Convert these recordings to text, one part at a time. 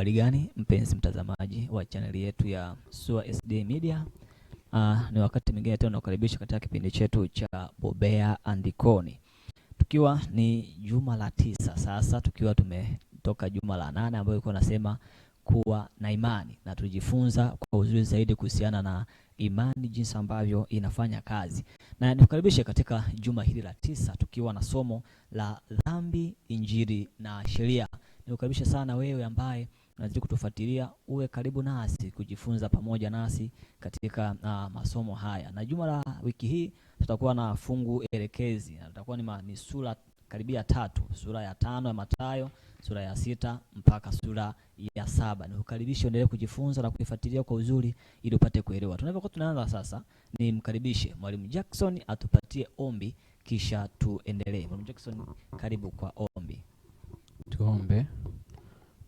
Habari gani mpenzi mtazamaji wa chaneli yetu ya SUA SD Media. Ni wakati mwingine tena nakukaribisha katika kipindi chetu cha Bobea Andikoni. Tukiwa ni juma la 9 sasa, tukiwa tumetoka juma la 8 ambayo ilikuwa nasema kuwa na imani, na tujifunza kwa uzuri zaidi kuhusiana na imani, jinsi ambavyo inafanya kazi. Na nikukaribishe katika juma hili la 9 tukiwa na somo la dhambi, injili na sheria. Nikukaribisha sana wewe ambaye unazidi kutufuatilia, uwe karibu nasi kujifunza pamoja nasi katika masomo haya. Na juma la wiki hii tutakuwa na fungu elekezi, na tutakuwa ni sura karibia 3, sura ya 5 ya Mathayo, sura ya 6 mpaka sura ya 7. Nikukaribisha endelee kujifunza na kuifuatilia kwa uzuri ili upate kuelewa. Tunapokuwa tunaanza sasa, ni mkaribishe Mwalimu Jackson atupatie ombi kisha tuendelee. Mwalimu Jackson, karibu kwa ombi. Tuombe.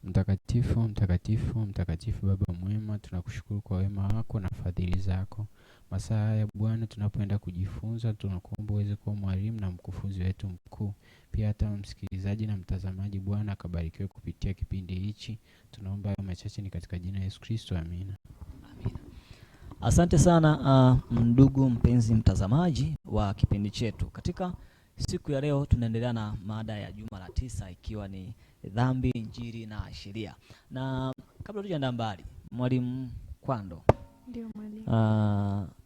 Mtakatifu, mtakatifu, mtakatifu Baba mwema, tunakushukuru kwa wema wako na fadhili zako. Masaa ya Bwana tunapoenda kujifunza, tunakuomba uweze kuwa mwalimu na mkufunzi wetu mkuu. Pia hata msikilizaji na mtazamaji Bwana akabarikiwe kupitia kipindi hichi. Tunaomba hayo machache ni katika jina la Yesu Kristo. Amina. Amina. Asante sana ndugu mpenzi mtazamaji wa kipindi chetu. Katika siku ya leo tunaendelea na mada ya juma la 9 ikiwa ni dhambi, injili na sheria. Na kabla tujaenda mbali, Mwalimu Kwando. Ndio mwalimu.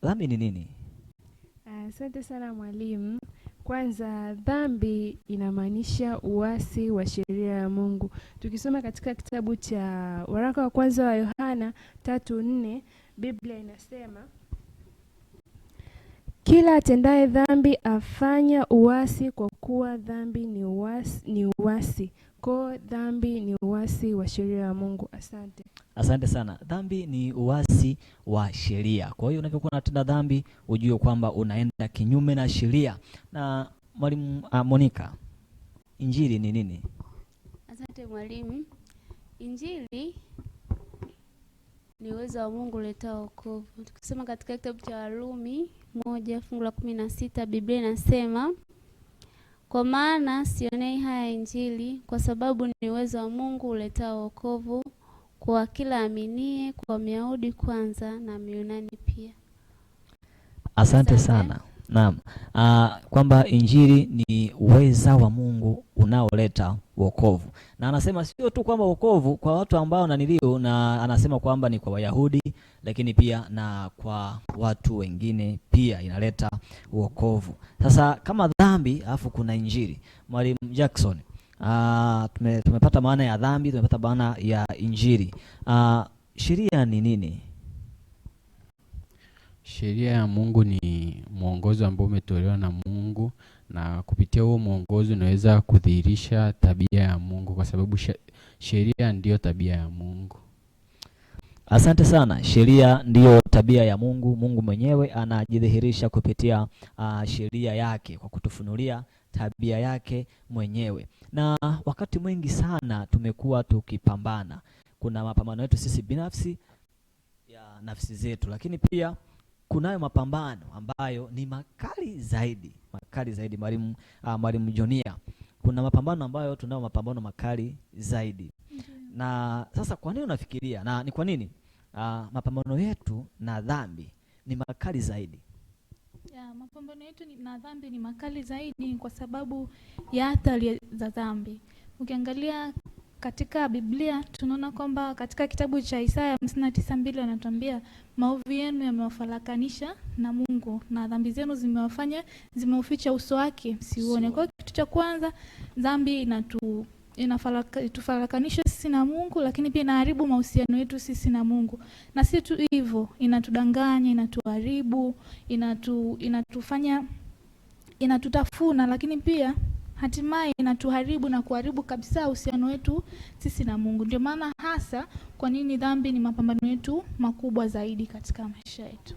Dhambi ni nini? Asante sana mwalimu. Kwanza, dhambi inamaanisha uasi wa sheria ya Mungu. Tukisoma katika kitabu cha waraka wa kwanza wa Yohana 3:4, Biblia inasema kila atendaye dhambi afanya uasi, kwa kuwa dhambi ni uasi. Kwa dhambi ni uasi wa sheria ya Mungu. Asante. Asante sana. Dhambi ni uasi wa sheria. Kwa hiyo unapokuwa unatenda dhambi, ujue kwamba unaenda kinyume na sheria. Na Mwalimu Monica, injili ni nini? Asante mwalimu. Injili ni uwezo wa Mungu uletao wokovu. Tukisema katika kitabu cha Warumi 1:16, Biblia inasema, kwa maana sionei haya injili, kwa sababu ni uwezo wa Mungu uletao wokovu kwa kila aminiye, kwa Myahudi kwanza na Myunani pia. Asante sana. Naam. Kwamba injili ni uweza wa Mungu unaoleta wokovu. Na anasema sio tu kwamba wokovu kwa watu ambao naniliu, na anasema kwamba ni kwa Wayahudi, lakini pia na kwa watu wengine pia inaleta wokovu. Sasa kama dhambi alafu kuna injili, Mwalimu Jackson, tumepata maana ya dhambi, tumepata maana ya injili. Sheria ni nini? Sheria ya Mungu ni mwongozo ambao umetolewa na Mungu, na kupitia huo mwongozo unaweza kudhihirisha tabia ya Mungu, kwa sababu sheria ndiyo tabia ya Mungu. Asante sana. Sheria ndiyo tabia ya Mungu. Mungu mwenyewe anajidhihirisha kupitia sheria yake kwa kutufunulia tabia yake mwenyewe. Na wakati mwingi sana tumekuwa tukipambana. Kuna mapambano yetu sisi binafsi ya nafsi zetu, lakini pia kunayo mapambano ambayo ni makali zaidi. Mwalimu Jonia, kuna mapambano ambayo tunao mapambano makali zaidi. Na sasa kwa nini unafikiria, na ni kwa nini mapambano yetu na dhambi ni makali zaidi? Mapambano yetu na dhambi ni makali zaidi kwa sababu ya athari za dhambi. Ukiangalia katika Biblia tunaona kwamba katika kitabu cha Isaya 59:2 anatuambia maovu yenu yamewafarakanisha na Mungu, na dhambi zenu zimeuficha uso wake msiuone. Kwa hiyo kitu cha kwanza, dhambi inatufarakanisha sisi na Mungu, lakini pia inaharibu mahusiano yetu sisi na Mungu. Na si tu hivyo, inatudanganya, inatuharibu, inatufanya, inatutafuna, lakini pia hatimaye inatuharibu na kuharibu kabisa uhusiano wetu sisi na Mungu. Ndio maana hasa kwa nini dhambi ni mapambano yetu makubwa zaidi katika maisha yetu.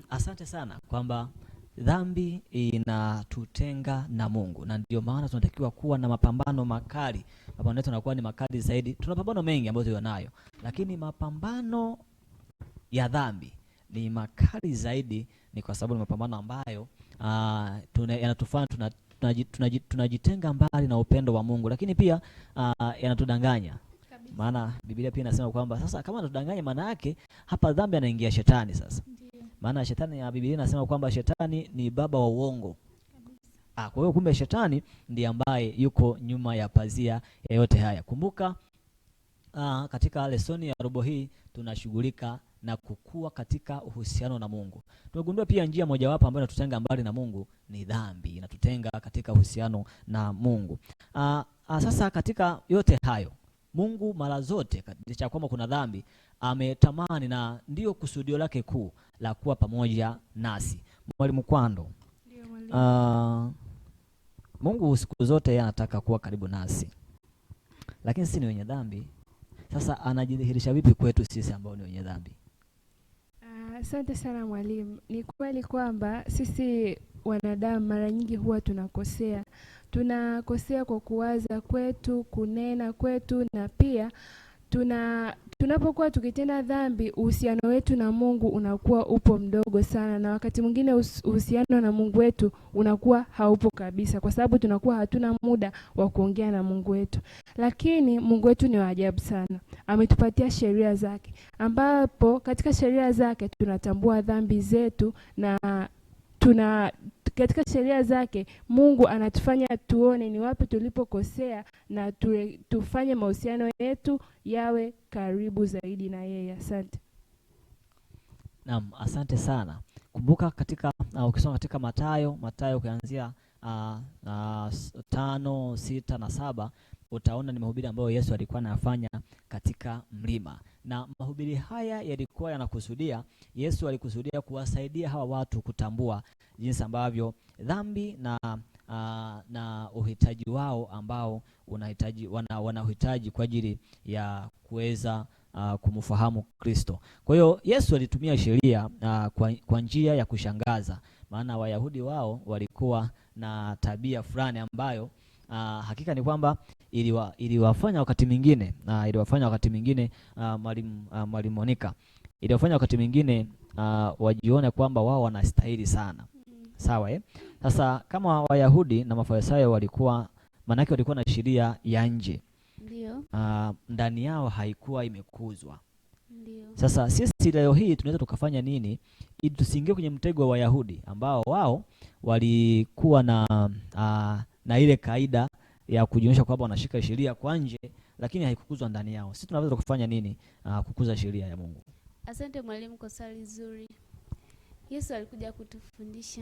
Asante sana kwamba dhambi inatutenga na Mungu, na ndio maana tunatakiwa kuwa na mapambano makali. Mapambano yetu yanakuwa ni makali zaidi. Tuna mapambano mengi ambayo tunayo, lakini mapambano ya dhambi ni makali zaidi, ni kwa sababu ni mapambano ambayo yanatufanya tunajitenga mbali na upendo wa Mungu, lakini pia yanatudanganya. Maana Biblia pia inasema kwamba sasa kama tutadanganya, maana yake hapa dhambi anaingia shetani sasa. Ndio. Maana shetani ya Biblia inasema kwamba shetani ni baba wa uongo. Kwa hiyo kumbe shetani ndiye ambaye yuko nyuma ya pazia ya yote haya. Kumbuka katika lesoni ya robo hii tunashughulika na kukua katika uhusiano na Mungu. Tumegundua pia njia mojawapo ambayo inatutenga mbali na Mungu ni dhambi, inatutenga katika uhusiano na Mungu. Sasa katika yote hayo Mungu mara zote licha kwamba kuna dhambi ametamani na ndio kusudio lake kuu la kuwa pamoja nasi. Mwalimu Kwando, Ndio mwalimu. Mungu siku zote yeye anataka kuwa karibu nasi, lakini sisi ni wenye dhambi. Sasa anajidhihirisha vipi kwetu sisi ambao ni wenye dhambi? Asante sana mwalimu. Ni kweli kwamba sisi wanadamu mara nyingi huwa tunakosea. Tunakosea kwa kuwaza kwetu, kunena kwetu, na pia tunapokuwa tukitenda dhambi, uhusiano wetu na Mungu unakuwa upo mdogo sana, na wakati mwingine uhusiano na Mungu wetu unakuwa haupo kabisa, kwa sababu tunakuwa hatuna muda wa kuongea na Mungu wetu. Lakini Mungu wetu ni wa ajabu sana. Ametupatia sheria zake, ambapo katika sheria zake tunatambua dhambi zetu, na katika sheria zake Mungu anatufanya tuone ni wapi tulipokosea na tufanye mahusiano yetu yawe karibu zaidi na yeye. Asante. Naam, asante sana. Kumbuka katika ukisoma katika Mathayo kuanzia 5, 6 na 7 utaona ni mahubiri ambayo Yesu alikuwa anafanya katika mlima. Na mahubiri haya yalikuwa yanakusudia, Yesu alikusudia kuwasaidia hawa watu kutambua jinsi ambavyo dhambi na uhitaji wao ambao wanahitaji kwa ajili ya kuweza kumfahamu Kristo. Kwa hiyo Yesu alitumia sheria kwa njia ya kushangaza, maana Wayahudi wao walikuwa na tabia fulani ambayo hakika ni kwamba iliwafanya wakati mwingine Mwalimu Monica, iliwafanya wakati mwingine wajione kwamba wao wanastahili sana. Sawa Sasa kama Wayahudi na Mafarisayo walikuwa na sheria ya nje. Ndio. Ndani yao haikuwa imekuzwa. Ndio. Sasa sisi leo hii tunaweza tukafanya nini ili tusiingie kwenye mtego wa Wayahudi ambao wao walikuwa na ile kaida ya kujionyesha kwamba wanashika sheria kwa nje lakini haikukuzwa ndani yao. Sisi tunaweza kufanya nini kukuza sheria ya Mungu? Asante mwalimu kwa swali zuri. Yesu alikuja kutufundisha.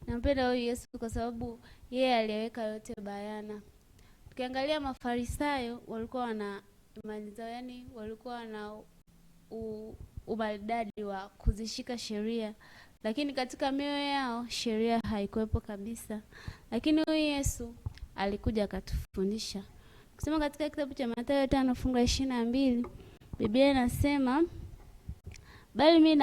Nampenda huyu Yesu kwa sababu yeye aliweka yote bayana. Tukiangalia Mafarisayo walikuwa wana imani zao, yani walikuwa na umaridadi wa kuzishika sheria, lakini katika mioyo yao sheria haikuwepo kabisa. Lakini huyu Yesu alikuja akatufundisha. Kusema katika kitabu cha Mathayo 5:22, Biblia inasema, bali mimi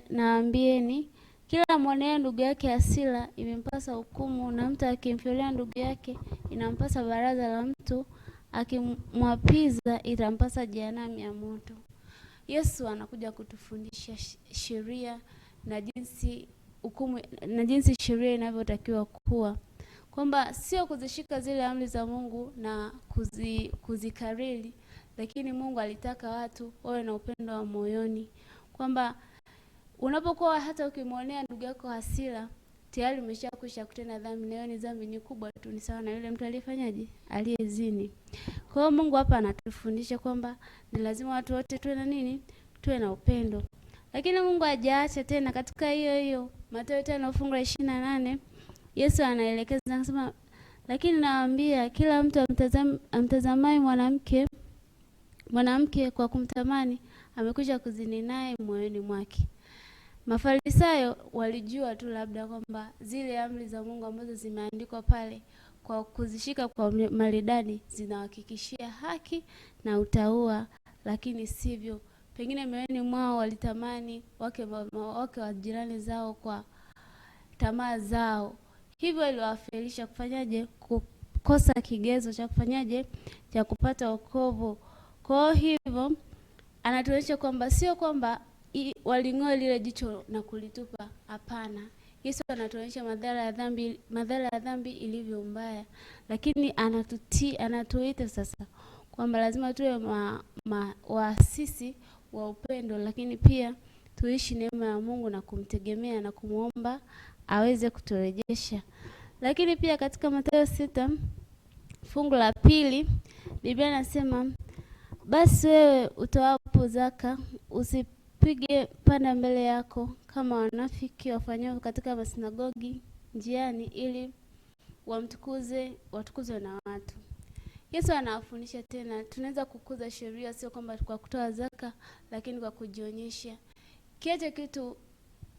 naambieni kila mwanea ndugu yake hasira imempasa hukumu, na mtu akimfilea ndugu yake inampasa baraza la mtu, akimwapiza itampasa jehanamu ya moto. Yesu anakuja kutufundisha sheria na jinsi hukumu na jinsi sheria inavyotakiwa kuwa, kwamba sio kuzishika zile amri za Mungu na kuzikariri, lakini Mungu alitaka watu wawe na upendo wa moyoni, kwamba unapokuwa hata ukimwonea ndugu yako hasira tayari umeshakwisha kutenda dhambi, na hiyo ni dhambi ni kubwa tu, ni sawa na yule mtu aliyefanyaje, aliyezini. Kwa hiyo Mungu hapa anatufundisha kwamba ni lazima watu wote tuwe na nini, tuwe na upendo. Lakini Mungu hajaacha tena katika hiyo Mathayo 5:28, Yesu anaelekeza anasema, lakini nawaambia kila mtu amtazamaye mwanamke kwa kumtamani amekwisha kuzini naye moyoni mwake. Mafarisayo walijua tu labda kwamba zile amri za Mungu ambazo zimeandikwa pale kwa kuzishika kwa maridadi zinahakikishia haki na utauwa, lakini sivyo. Pengine moyoni mwao walitamani wake wa jirani zao kwa tamaa zao. Hivyo iliwafelisha kufanyaje, kukosa kigezo cha kufanyaje, cha kupata wokovu. Kwa hivyo anatuonyesha kwamba sio kwamba waling'oa lile jicho na kulitupa, hapana. Yesu anatuonyesha madhara ya dhambi ilivyo mbaya, lakini anatuita sasa kwamba lazima tuwe waasisi wa upendo, lakini pia tuishi neema ya Mungu na kumtegemea na kumuomba aweze kuturejesha. Lakini pia katika Mathayo 6 fungu la 2 Biblia inasema, basi wewe utoapo zaka usipige panda mbele yako kama wanafiki wafanyao katika masinagogi njiani, ili watukuzwe na watu. Yesu anawafundisha tena tunaweza kukuza sheria, sio kwamba kwa kutoa zaka, lakini kwa kujionyesha. Kiache kitu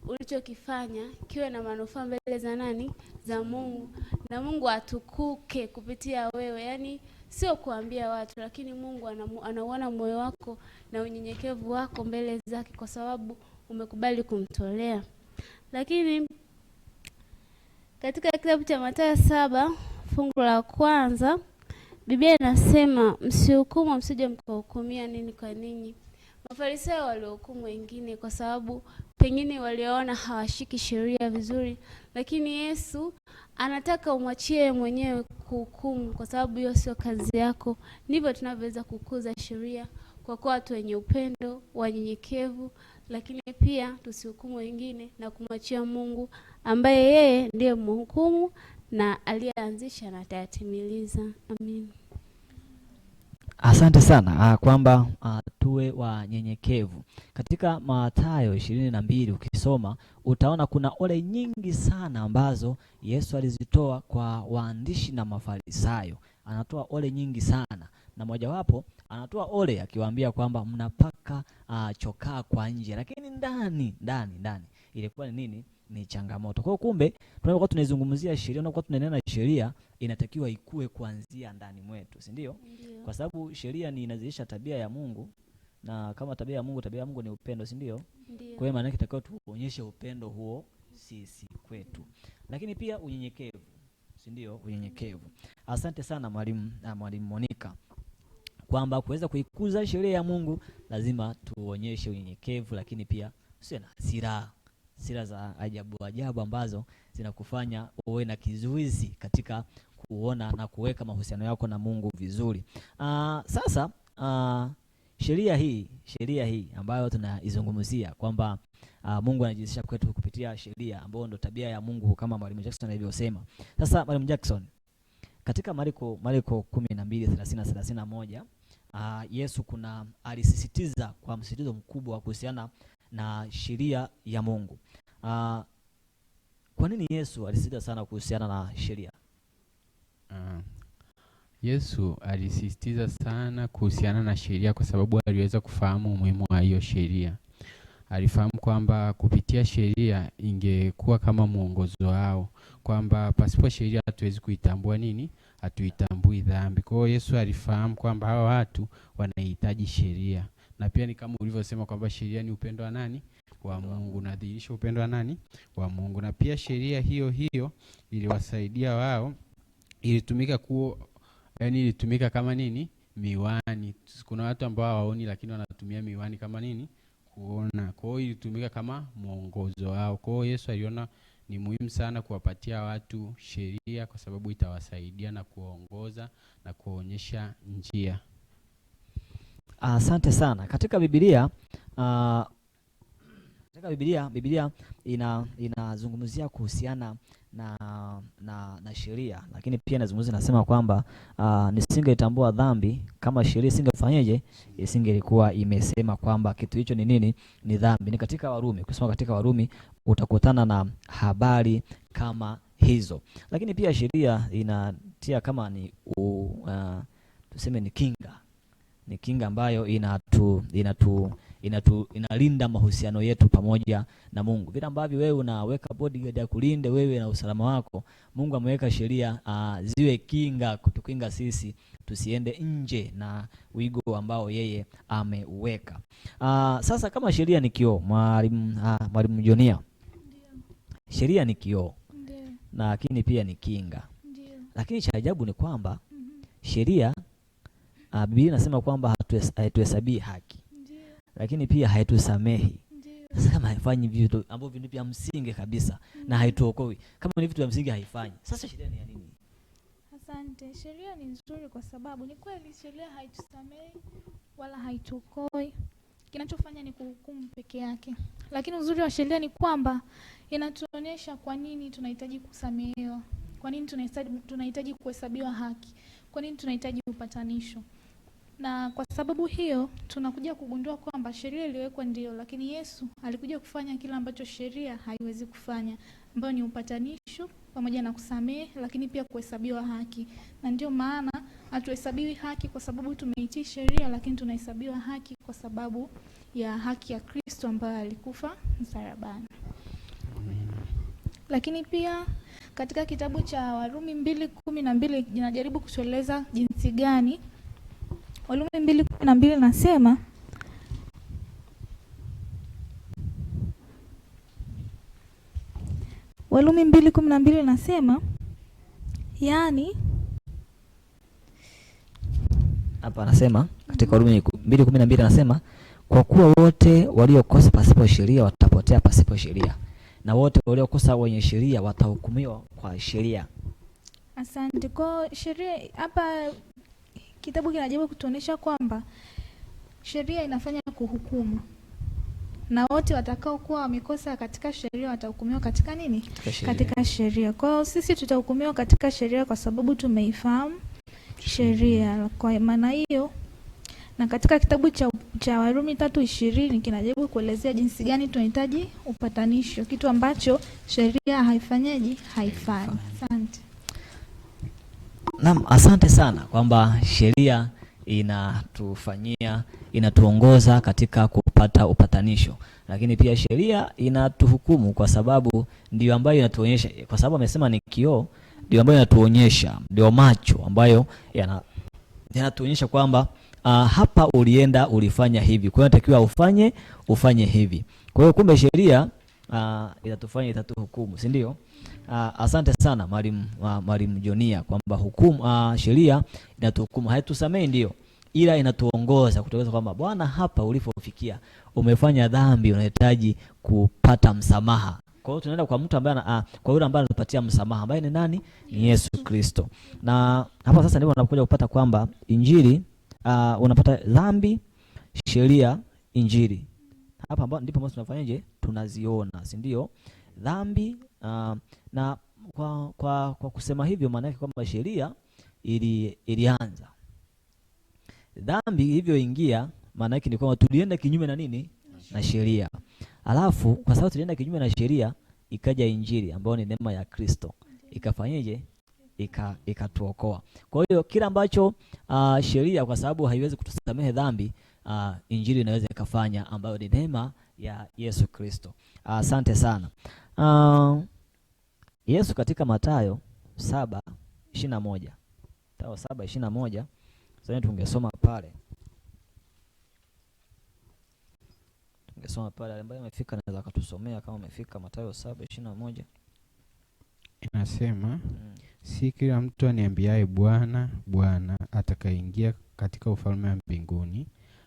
ulichokifanya kiwe na manufaa mbele za nani? Za Mungu, na Mungu atukuke kupitia wewe. Yaani sio kuambia watu, lakini Mungu anauona moyo wako na unyenyekevu wako mbele zake, kwa sababu umekubali kumtolea. Lakini katika kitabu cha Mathayo 7 fungu la 1 Biblia inasema, msihukumu msije mkahukumia nini kwa ninyi. Mafarisayo walihukumu wengine kwa sababu pengine waliona hawashiki sheria vizuri, lakini Yesu anataka umwachie mwenyewe kuhukumu, kwa sababu hiyo sio kazi yako. Ndivyo tunavyoweza kukuza sheria, kwa kuwa watu wenye upendo, wanyenyekevu, lakini pia tusihukumu wengine na kumwachia Mungu ambaye yeye ndiye mhukumu na aliyeanzisha na atayatimiliza. Amen. Asante sana kwamba tuwe wanyenyekevu. Katika Mathayo 22 ukisoma utaona kuna ole nyingi sana ambazo Yesu alizitoa kwa waandishi na Mafarisayo. Anatoa ole nyingi sana, na mojawapo anatoa ole akiwaambia kwamba mnapaka chokaa kwa nje, lakini ndani ilikuwa ni nini? Ni changamoto. Kwa hiyo kumbe tunapokuwa tunaizungumzia sheria, tunapokuwa tunanena sheria, inatakiwa ikue kuanzia ndani mwetu, si ndio? Kwa sababu sheria ni inazilisha tabia ya Mungu, na kama tabia ya Mungu ni upendo, si ndio? Kwa hiyo maana yake takiwa tuonyeshe upendo huo sisi kwetu. Lakini pia unyenyekevu, si ndio? Unyenyekevu. Asante sana mwalimu Monica, kwamba kuweza kuikuza sheria ya Mungu lazima tuonyeshe unyenyekevu, lakini pia usiwe na hasira za ajabu ambazo zinakufanya uwe na kizuizi katika kuona na kuweka mahusiano yako na Mungu vizuri. Sasa sheria hii ambayo tunaizungumzia kwamba Mungu anajihusisha kwetu kupitia sheria, ambayo ndo tabia ya Mungu kama Mwalimu Jackson alivyosema. Sasa Mwalimu Jackson, katika Marko 12:30-31 Yesu alisisitiza kwa msisitizo mkubwa kuhusiana na sheria ya Mungu. Kwa nini Yesu alisisitiza sana kuhusiana na sheria? Yesu alisisitiza sana kuhusiana na sheria kwa sababu aliweza kufahamu umuhimu wa hiyo sheria. Alifahamu kwamba kupitia sheria ingekuwa kama mwongozo wao, kwamba pasipo sheria hatuwezi kuitambua nini? Hatuitambui dhambi. Kwa hiyo Yesu alifahamu kwamba hawa watu wanahitaji sheria. Na pia ni kama ulivyosema kwamba sheria ni upendo wa nani? Wa Mungu. Nadhihirisha upendo wa nani? Wa Mungu. Na pia sheria hiyo iliwasaidia wao, ilitumika kama nini? Miwani. Kuna watu ambao hawaoni lakini wanatumia miwani kama nini? Kuona. Kwa hiyo ilitumika kama mwongozo wao. Kwa hiyo Yesu aliona ni muhimu sana kuwapatia watu sheria kwa sababu itawasaidia na kuongoza na kuonyesha njia. Asante sana. Katika Biblia Biblia inazungumzia kuhusiana na sheria, lakini pia inazungumzia, nasema kwamba nisingetambua dhambi kama sheria isingefanyaje, isingelikuwa imesema kwamba kitu hicho ni nini? Ni dhambi. Ni katika Warumi. Kusoma katika Warumi utakutana na habari kama hizo. Lakini pia sheria inatia kama ni tuseme ni kinga ambayo inalinda mahusiano yetu pamoja na Mungu. Vile ambavyo wewe unaweka bodyguard ya kulinde wewe na usalama wako, Mungu ameweka sheria ziwe kinga kutukinga sisi tusiende nje na wigo ambao yeye ameuweka. Sasa kama sheria ni kioo, Mwalimu Jonia, sheria ni kioo, lakini pia ni kinga. Lakini cha ajabu ni kwamba sheria Biblia inasema kwamba haituhesabii haki. Lakini pia haitusamehi. Sasa kama haifanyi vitu ambavyo ni vya msingi kabisa na haituokoi, kama ni vitu vya msingi haifanyi, sasa sheria ni ya nini? Asante. Sheria ni nzuri kwa sababu ni kweli sheria haitusamei wala haitukoi. Kinachofanya ni kuhukumu peke yake. Lakini uzuri wa sheria ni kwamba inatuonyesha kwa nini tunahitaji kusamehewa. Kwa nini tunahitaji kuhesabiwa haki. Kwa nini tunahitaji upatanisho. Na kwa sababu hiyo tunakuja kugundua kwamba sheria iliwekwa ndio, lakini Yesu alikuja kufanya kila ambacho sheria haiwezi kufanya, ambayo ni upatanisho pamoja na kusamehe, lakini pia kuhesabiwa haki. Na ndio maana hatuhesabiwi haki kwa sababu tumeitii sheria, lakini tunahesabiwa haki kwa sababu ya haki ya Kristo ambaye alikufa msalabani. Lakini pia katika kitabu cha Warumi 2:12 inajaribu kutueleza jinsi gani. Warumi 2:12 nasema, Warumi 2:12 nasema, yani hapa anasema katika Warumi 2:12 anasema, kwa kuwa wote waliokosa pasipo sheria watapotea pasipo sheria, na wote waliokosa wenye sheria watahukumiwa kwa sheria. Asante. Kwa sheria hapa kitabu kinajaribu kutuonesha kwamba sheria inafanya kuhukumu, na wote watakao kuwa wamekosa katika sheria watahukumiwa katika nini? Katika sheria. Kwa hiyo sisi tutahukumiwa katika sheria kwa sababu tumeifahamu sheria. Kwa maana hiyo, na katika kitabu cha Warumi 3:20 kinajaribu kuelezea jinsi gani tunahitaji upatanisho, kitu ambacho sheria haifanyaji, haifanyi. Asante. Naam, asante sana kwamba sheria inatuongoza katika kupata upatanisho, lakini pia sheria inatuhukumu kwa sababu ndio ambayo inatuonyesha, kwa sababu amesema ni kioo, ndio ambayo inatuonyesha, ndio macho ambayo yanatuonyesha kwamba hapa ulienda ulifanya hivi, kwa hiyo unatakiwa ufanye hivi. Kwa hiyo kumbe sheria itatuhukumu, si ndio? Asante sana Mwalimu Jonia kwamba sheria inatuhukumu, haitusamei ndio, ila inatuongoza kutoka kwamba bwana, hapa ulipofikia umefanya dhambi, unahitaji kupata msamaha. Kwa hiyo tunaenda kwa mtu ambaye kwa yule ambaye anatupatia msamaha, ambaye ni nani? Ni Yesu Kristo. Na hapa sasa ndipo unakuja kupata kwamba injili, unapata dhambi, sheria, injili. Hapa ndipo mwanzo tunafanyaje? Tunaziona, si ndio? Dhambi, na kwa kusema hivyo maana yake kwamba sheria ilianza. Dhambi hivyo ingia, maana yake ni kwamba tulienda kinyume na nini? Na sheria. Alafu kwa sababu tulienda kinyume na sheria, ikaja injili ambayo ni neema ya Kristo. Ikafanyaje? Ikatuokoa. Kwa hiyo kila ambacho sheria kwa sababu haiwezi kutusamehe dhambi, injili inaweza ikafanya, ambayo ni neema ya Yesu Kristo. Asante sana. Yesu katika Mathayo 7:21. Mathayo 7:21. Sasa tungesoma pale. Ambaye amefika anaweza kutusomea kama amefika Mathayo 7:21. Inasema, si kila mtu aniambiaye Bwana, Bwana atakayeingia katika ufalme wa mbinguni,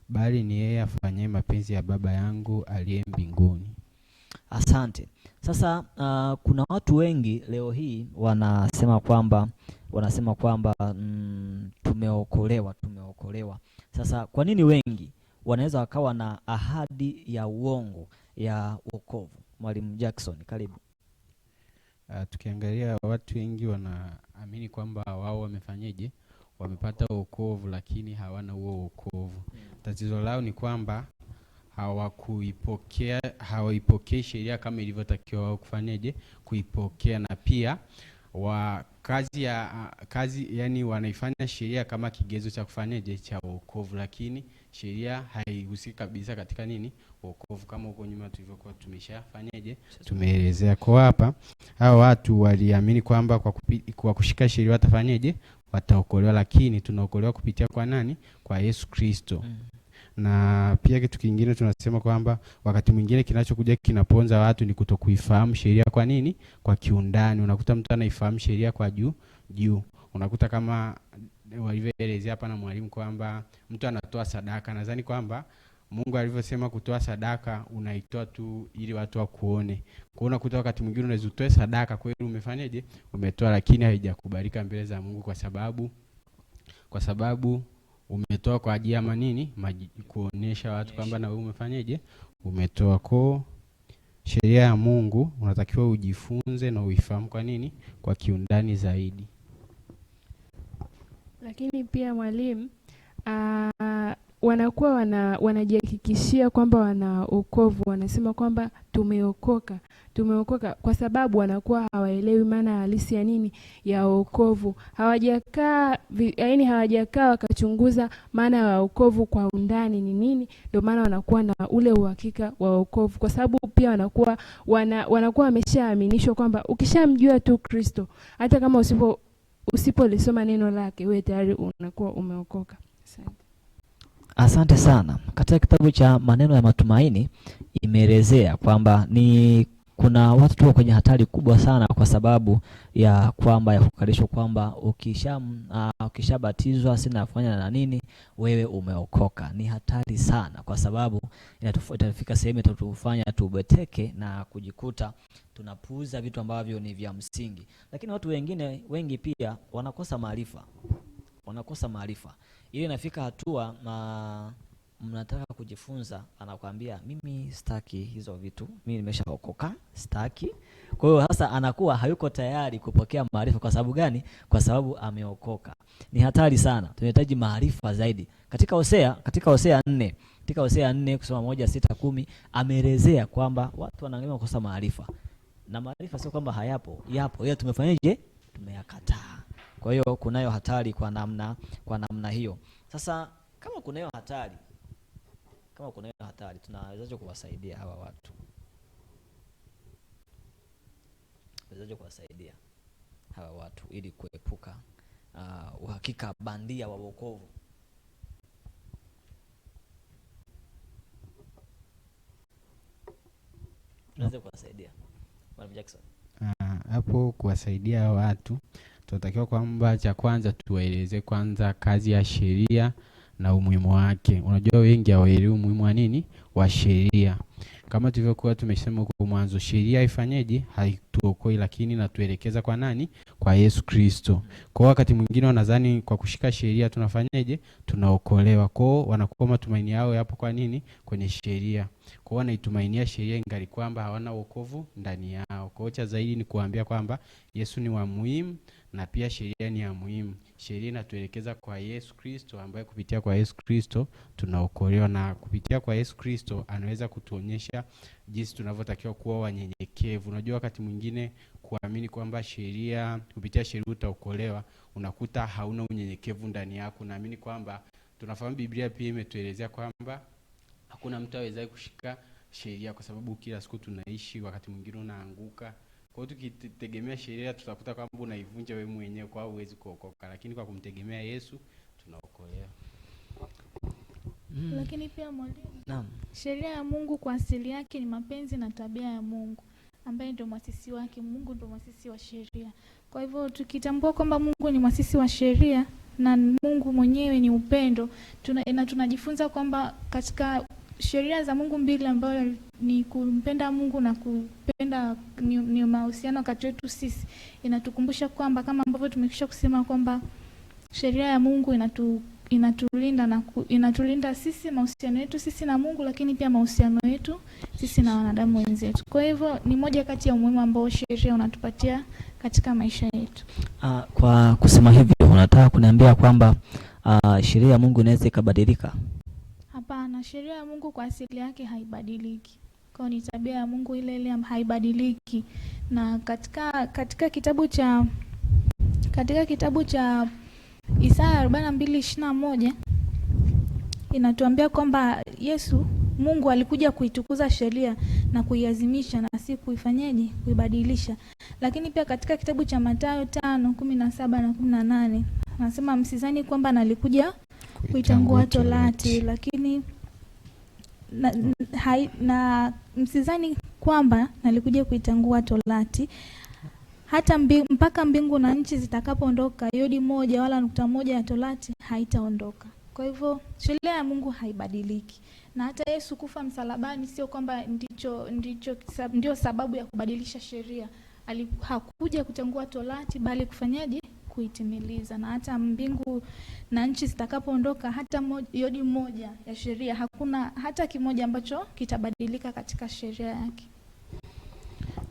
bali ni yeye afanyaye mapenzi ya Baba yangu aliye mbinguni. Asante. Sasa kuna watu wengi leo hii wanasema kwamba tumeokolewa. Sasa kwa nini wengi wanaweza wakawa na ahadi ya uongo ya wokovu? Mwalimu Jackson, karibu. Tukiangalia watu wengi wanaamini kwamba wao wamefanyaje, wamepata wokovu, lakini hawana huo wokovu. Tatizo lao ni kwamba hawaipokei sheria kama ilivyotakiwa wao kufanyaje, kuipokea. Na pia yani wanaifanya sheria kama kigezo cha kufanyaje, cha wokovu, lakini sheria haihusiki kabisa katika nini, wokovu, kama huko nyuma tulivyokuwa tumeshafanyaje, tumeelezea. Kwa hapa hao watu waliamini kwamba kwa kushika sheria watafanyaje, wataokolewa, lakini tunaokolewa kupitia kwa nani? Kwa Yesu Kristo. Na pia kitu kingine tunasema kwamba wakati mwingine kinachokuja kinaponza watu ni kutokuifahamu sheria. Kwa nini? Kwa kiundani. Unakuta mtu anaifahamu sheria kwa juu. Unakuta kama walivyoelezea hapa na mwalimu kwamba mtu anatoa sadaka. Nadhani kwamba Mungu alivyosema kutoa sadaka unaitoa tu ili watu wakuone. Kwa unakuta wakati mwingine unaweza utoe sadaka kweli umefanyaje? Umetoa, lakini haijakubalika mbele za Mungu kwa sababu umetoa kwa ajili ya manini? Kuonesha watu kwamba na wewe umefanyaje? Umetoa. Kwa sheria ya Mungu unatakiwa ujifunze na uifahamu kwa nini? Kwa kiundani zaidi. Lakini pia mwalimu, wanakuwa wanajihakikishia kwamba wana wokovu, wanasema kwamba tumeokoka kwa sababu wanakuwa hawaelewi maana halisi ya nini? Ya wokovu. Hawajakaa wakachunguza maana ya wokovu kwa undani ni nini, ndio maana wanakuwa na ule uhakika wa wokovu, kwa sababu pia wanakuwa wameshaaminishwa kwamba ukishamjua tu Kristo, hata kama usipolisoma neno lake, wewe tayari unakuwa umeokoka. Asante sana. Katika kitabu cha Maneno ya Matumaini imeelezea kwamba kuna watu tu kwenye hatari kubwa sana kwa sababu ya kukalishwa kwamba ukishabatizwa sina kufanya na nini, wewe umeokoka. Ni hatari sana kwa sababu itafika sehemu itatufanya tubeteke na kujikuta tunapuuza vitu ambavyo ni vya msingi. Lakini watu wengi pia wanakosa maarifa. Ili inafika hatua mnataka kujifunza, anakuambia mimi sitaki hizo vitu, mimi nimeshaokoka, sitaki. Kwa hiyo sasa anakuwa hayuko tayari kupokea maarifa. Kwa sababu gani? Kwa sababu ameokoka. Ni hatari sana. Tunahitaji maarifa zaidi. Katika Hosea 4 kusoma 1:6-10 ameelezea kwamba watu wanaangamia kukosa maarifa. Na maarifa sio kwamba hayapo, yapo. Ila tumefanyaje? Tumeyakataa. Kwa hiyo kunayo hatari kwa namna hiyo. Sasa kama kunayo hatari tunawezaje kuwasaidia hawa watu? Ili kuepuka uhakika bandia wa wokovu? Tunaweza kuwasaidia Mwalimu Jackson? Hapo kuwasaidia watu tunatakiwa kwamba cha kwanza tuwaeleze kwanza kazi ya sheria na umuhimu wake. Unajua wengi hawaelewi umuhimu wa nini? Wa sheria. Kama tulivyokuwa tumesema huko mwanzo, sheria ifanyeje? Haituokoi, lakini natuelekeza kwa nani? Kwa Yesu Kristo. Kwa wakati mwingine wanadhani kwa kushika sheria tunafanyaje? Tunaokolewa. Kwa wanakuwa matumaini yao yapo kwa nini? Kwenye sheria. Kwa wanaitumainia sheria ingali kwamba hawana wokovu ndani yao. Kwa cha zaidi ni kuambia kwamba Yesu ni wa muhimu na pia sheria ni ya muhimu. Sheria inatuelekeza kwa Yesu Kristo, ambaye kupitia kwa Yesu Kristo tunaokolewa, na kupitia kwa Yesu Kristo anaweza kutuonyesha jinsi tunavyotakiwa kuwa wanyenyekevu. Unajua wakati mwingine kuamini kwamba kupitia sheria utaokolewa, unakuta hauna unyenyekevu ndani yako. Naamini kwamba tunafahamu Biblia pia imetuelezea kwamba hakuna mtu awezaye kushika sheria, kwa sababu kila siku tunaishi, wakati mwingine unaanguka. Kwa hiyo tukitegemea sheria tutakuta kwamba unaivunja wewe mwenyewe, kwa huwezi kuokoka. Lakini kwa kumtegemea Yesu tunaokolewa. Lakini pia mwalimu, naam, sheria ya Mungu kwa asili yake ni mapenzi na tabia ya Mungu, ambaye ndio mwasisi wake. Mungu ndio mwasisi wa sheria. Kwa hivyo tukitambua kwamba Mungu ni mwasisi wa sheria na Mungu mwenyewe ni upendo, tunajifunza kwamba katika sheria za Mungu mbili ambayo ni kumpenda Mungu na kupenda ni mahusiano kati yetu sisi, inatukumbusha kwamba kama ambavyo tumekwisha kusema kwamba sheria ya Mungu inatulinda sisi, mahusiano yetu sisi na Mungu, lakini pia mahusiano yetu sisi na wanadamu wenzetu. Kwa hivyo ni moja kati ya umuhimu ambao sheria unatupatia katika maisha yetu. Kwa kusema hivyo unataka kuniambia kwamba sheria ya Mungu inaweza ikabadilika? Hapana, sheria ya Mungu kwa asili yake haibadiliki. Kwa ni tabia ya Mungu ile ile haibadiliki. Na katika kitabu cha Isaya 42:21 inatuambia kwamba Mungu alikuja kuitukuza sheria na kuiazimisha na si kuifanyaje? Kuibadilisha. Lakini pia katika kitabu cha Mathayo 5:17 na 18 anasema msizani kwamba nalikuja kuitangua torati, lakini na msizani kwamba nalikuja kuitangua torati hata mpaka mbingu na nchi zitakapoondoka, yodi moja wala nukta moja ya torati haitaondoka. Kwa hivyo sheria ya Mungu haibadiliki, na hata Yesu kufa msalabani sio kwamba ndio sababu ya kubadilisha sheria. Hakuja kutangua torati, bali kufanyaje? Kuitimiliza. Na hata mbingu na nchi zitakapoondoka, hata yodi moja ya sheria, hakuna hata kimoja ambacho kitabadilika katika sheria yake.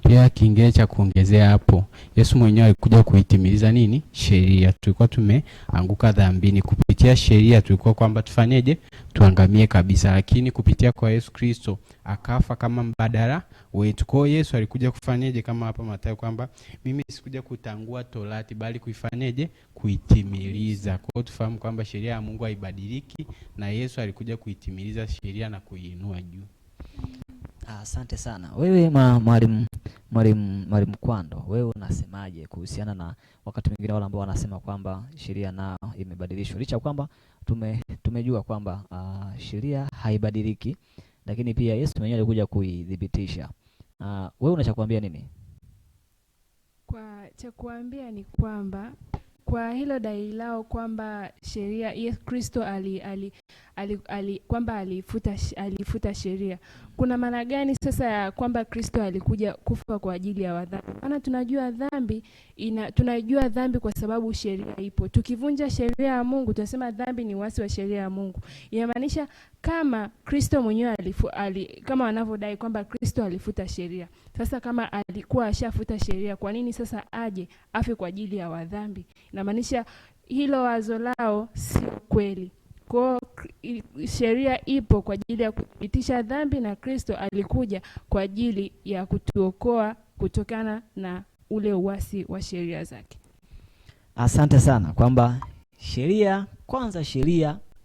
Pia kingine cha kuongezea hapo, Yesu mwenyewe alikuja kuitimiliza nini? Sheria. Tulikuwa tumeanguka dhambini, kupitia sheria tulikuwa kwamba tufanyeje? Tuangamie kabisa, lakini kupitia kwa Yesu Kristo akafa kama mbadala wetu. Kwa hiyo Yesu alikuja kufanyeje, kama hapa Mathayo kwamba mimi sikuja kutangua torati bali kuifanyeje? Kuitimiliza. Kwa hiyo tufahamu kwamba sheria ya Mungu haibadiliki, na Yesu alikuja kuitimiliza sheria na kuiinua juu. Asante sana. Wewe mwalimu Kwando, wewe unasemaje kuhusiana na wakati mwingine wale ambao wanasema kwamba sheria nao imebadilishwa, licha kwamba tumejua kwamba sheria haibadiliki, lakini pia Yesu mwenyewe alikuja kuidhibitisha. Wewe unachokuambia nini? Kwa cha kuambia ni kwamba kwa hilo dai lao kwamba sheria Yesu Kristo kwamba alifuta sheria, kuna maana gani sasa ya kwamba Kristo alikuja kufa kwa ajili ya wadhambi? Maana tunajua dhambi kwa sababu sheria ipo. Tukivunja sheria ya Mungu tunasema dhambi ni uasi wa sheria ya Mungu. Inamaanisha kama Kristo mwenyewe kama wanavyodai kwamba Kristo alifuta sheria, sasa kama alikuwa ashafuta sheria, kwa nini sasa aje afe kwa ajili ya wadhambi? Inamaanisha hilo wazo lao sio kweli. Kwa sheria ipo kwa ajili ya kuthibitisha dhambi, na Kristo alikuja kwa ajili ya kutuokoa kutokana na ule uasi wa sheria zake. Asante sana, kwamba sheria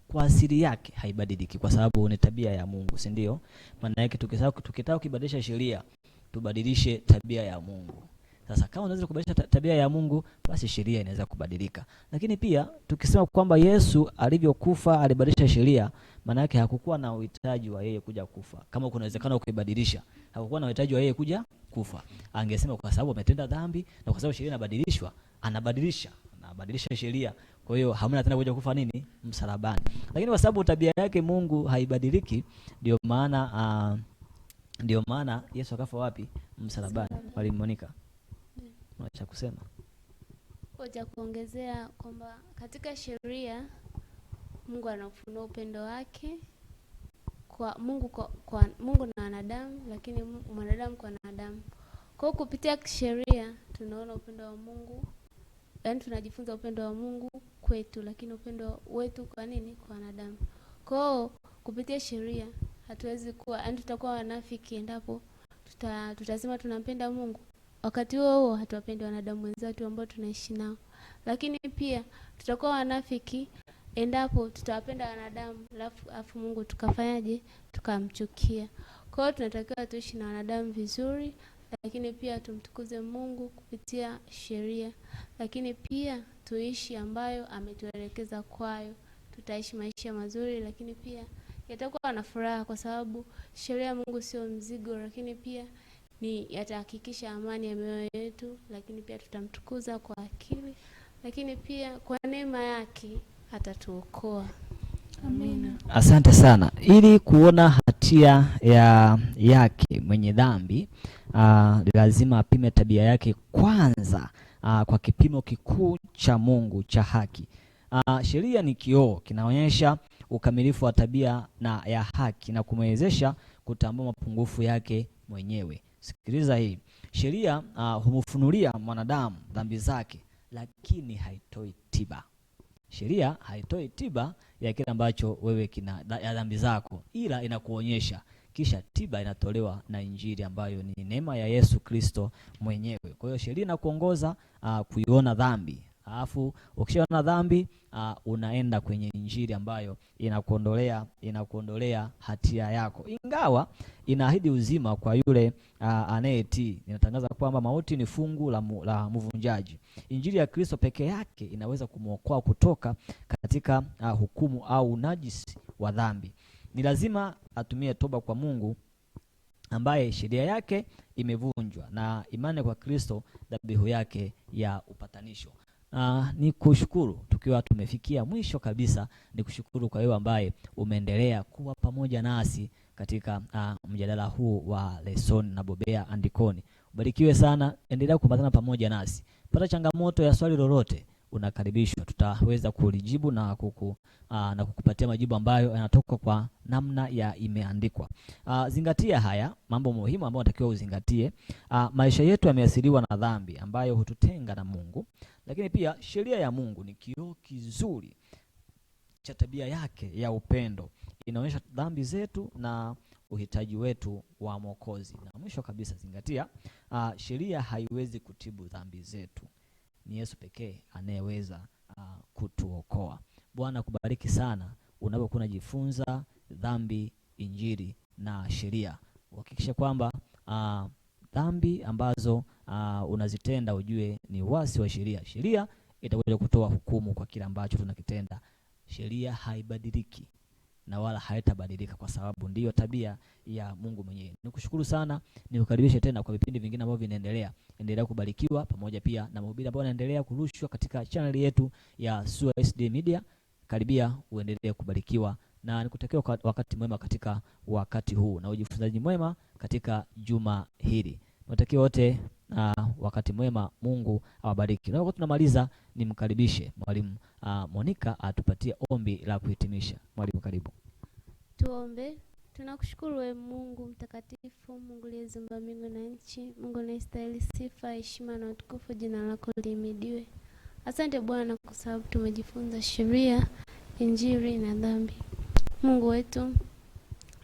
kwa asili yake haibadiliki kwa sababu ni tabia ya Mungu, si ndio? Maana yake tukitaka kubadilisha sheria, tubadilishe tabia ya Mungu. Sasa kama unaweza kubadilisha tabia ya Mungu, basi sheria inaweza kubadilika. Lakini pia tukisema kwamba Yesu alivyokufa alibadilisha sheria, maana yake hakukuwa na uhitaji wa yeye kuja kufa. Kama kuna uwezekano kuibadilisha, hakukuwa na uhitaji wa yeye kuja kufa. Angesema kwa sababu ametenda dhambi na kwa sababu sheria inabadilishwa, anabadilisha sheria. Kwa hiyo hamna tena kuja kufa nini? Msalabani. Lakini kwa sababu tabia yake Mungu haibadiliki, ndio maana Yesu akafa wapi? Msalabani. Mwalimu Monica, cha kusema cha kuongezea kwamba katika sheria Mungu anafunua upendo wake kwa Mungu na wanadamu, lakini mwanadamu kwa wanadamu. Kwa hiyo kupitia sheria tunaona upendo wa Mungu, yaani tunajifunza upendo wa Mungu kwetu, lakini upendo wetu kwa nini? Kwa wanadamu. Kwa hiyo kupitia sheria hatuwezi kuwa, yaani tutakuwa wanafiki endapo tutasema tunampenda Mungu, wakati huo hatuwapendi wanadamu wenzetu ambao tunaishi nao. Lakini pia tutakuwa wanafiki endapo tutawapenda wanadamu alafu Mungu tukafanyaje? Tukamchukia. Kwa hiyo tunatakiwa tuishi na wanadamu vizuri, lakini pia tumtukuze Mungu kupitia sheria, lakini pia tuishi ambayo ametuelekeza kwayo. Tutaishi maisha mazuri, lakini pia yatakuwa na furaha, kwa sababu sheria ya Mungu sio mzigo, lakini pia yatahakikisha amani ya mioyo yetu, lakini pia tutamtukuza kwa akili, lakini pia kwa neema yake atatuokoa. Amina. Asante sana. Ili kuona hatia yake mwenye dhambi, lazima apime tabia yake kwanza, kwa kipimo kikuu cha Mungu cha haki. Sheria ni kioo kinaonyesha ukamilifu wa tabia na ya haki na kumwezesha kutambua mapungufu yake mwenyewe. Sikiliza hii. Sheria humfunulia mwanadamu dhambi zake, lakini haitoi tiba. Sheria haitoi tiba ya kile ambacho wewe ya dhambi zako, ila inakuonyesha, kisha tiba inatolewa na Injili ambayo ni neema ya Yesu Kristo mwenyewe. Kwa hiyo sheria inakuongoza kuiona dhambi. Alafu ukishaona dhambi, unaenda kwenye Injili ambayo inakuondolea hatia yako. Ingawa inaahidi uzima kwa yule anayetii, inatangaza kwamba mauti ni fungu la mvunjaji. Injili ya Kristo peke yake inaweza kumwokoa kutoka katika hukumu au unajisi wa dhambi. Ni lazima atumie toba kwa Mungu ambaye sheria yake imevunjwa, na imani kwa Kristo, dhabihu yake ya upatanisho. ni kushukuru tukiwa tumefikia mwisho kabisa, ni kushukuru kwa wewe ambaye umeendelea kuwa pamoja nasi katika mjadala huu wa lesson na Bobea Andikoni. Ubarikiwe sana, endelea kupatana pamoja nasi. Pata changamoto ya swali lolote, unakaribishwa, tutaweza kulijibu na kukupatia majibu ambayo yanatoka kwa namna ya imeandikwa. Zingatia haya mambo muhimu ambayo unatakiwa uzingatie. Maisha yetu yameathiriwa na dhambi ambayo hututenga na Mungu, lakini pia sheria ya Mungu ni kioo kizuri cha tabia yake ya upendo. Inaonyesha dhambi zetu na uhitaji wetu wa Mwokozi. Na mwisho kabisa, zingatia, sheria haiwezi kutibu dhambi zetu. Ni Yesu pekee anayeweza kutuokoa. Bwana kubariki sana unapokuwa unajifunza dhambi, injili na sheria. Uhakikishe kwamba dhambi ambazo unazitenda ujue ni uasi wa sheria. Sheria itakuja kutoa hukumu kwa kila ambacho tunakitenda. Sheria haibadiliki na wala haitabadilika, kwa sababu ndiyo tabia ya Mungu mwenyewe. Nikushukuru sana, nikukaribishe tena kwa vipindi vingine ambavyo vinaendelea. Endelea kubarikiwa pamoja pia na mahubiri ambayo yanaendelea kurushwa katika channel yetu ya SUA SD Media. Karibia uendelee kubarikiwa, na nikutakia wakati mwema katika wakati huu na ujifunzaji mwema katika juma hili. Natakia wote wakati mwema, Mungu awabariki. Na wakati tunamaliza, nimkaribishe mwalimu Monica atupatie ombi la kuhitimisha. Mwalimu, karibu. Tuombe. Tunakushukuru wewe Mungu mtakatifu, Mungu aliyeziumba mbingu na nchi, Mungu anayestahili sifa, heshima na utukufu, jina lako lihimidiwe. Asante Bwana kwa sababu tumejifunza sheria, injili na dhambi. Mungu wetu,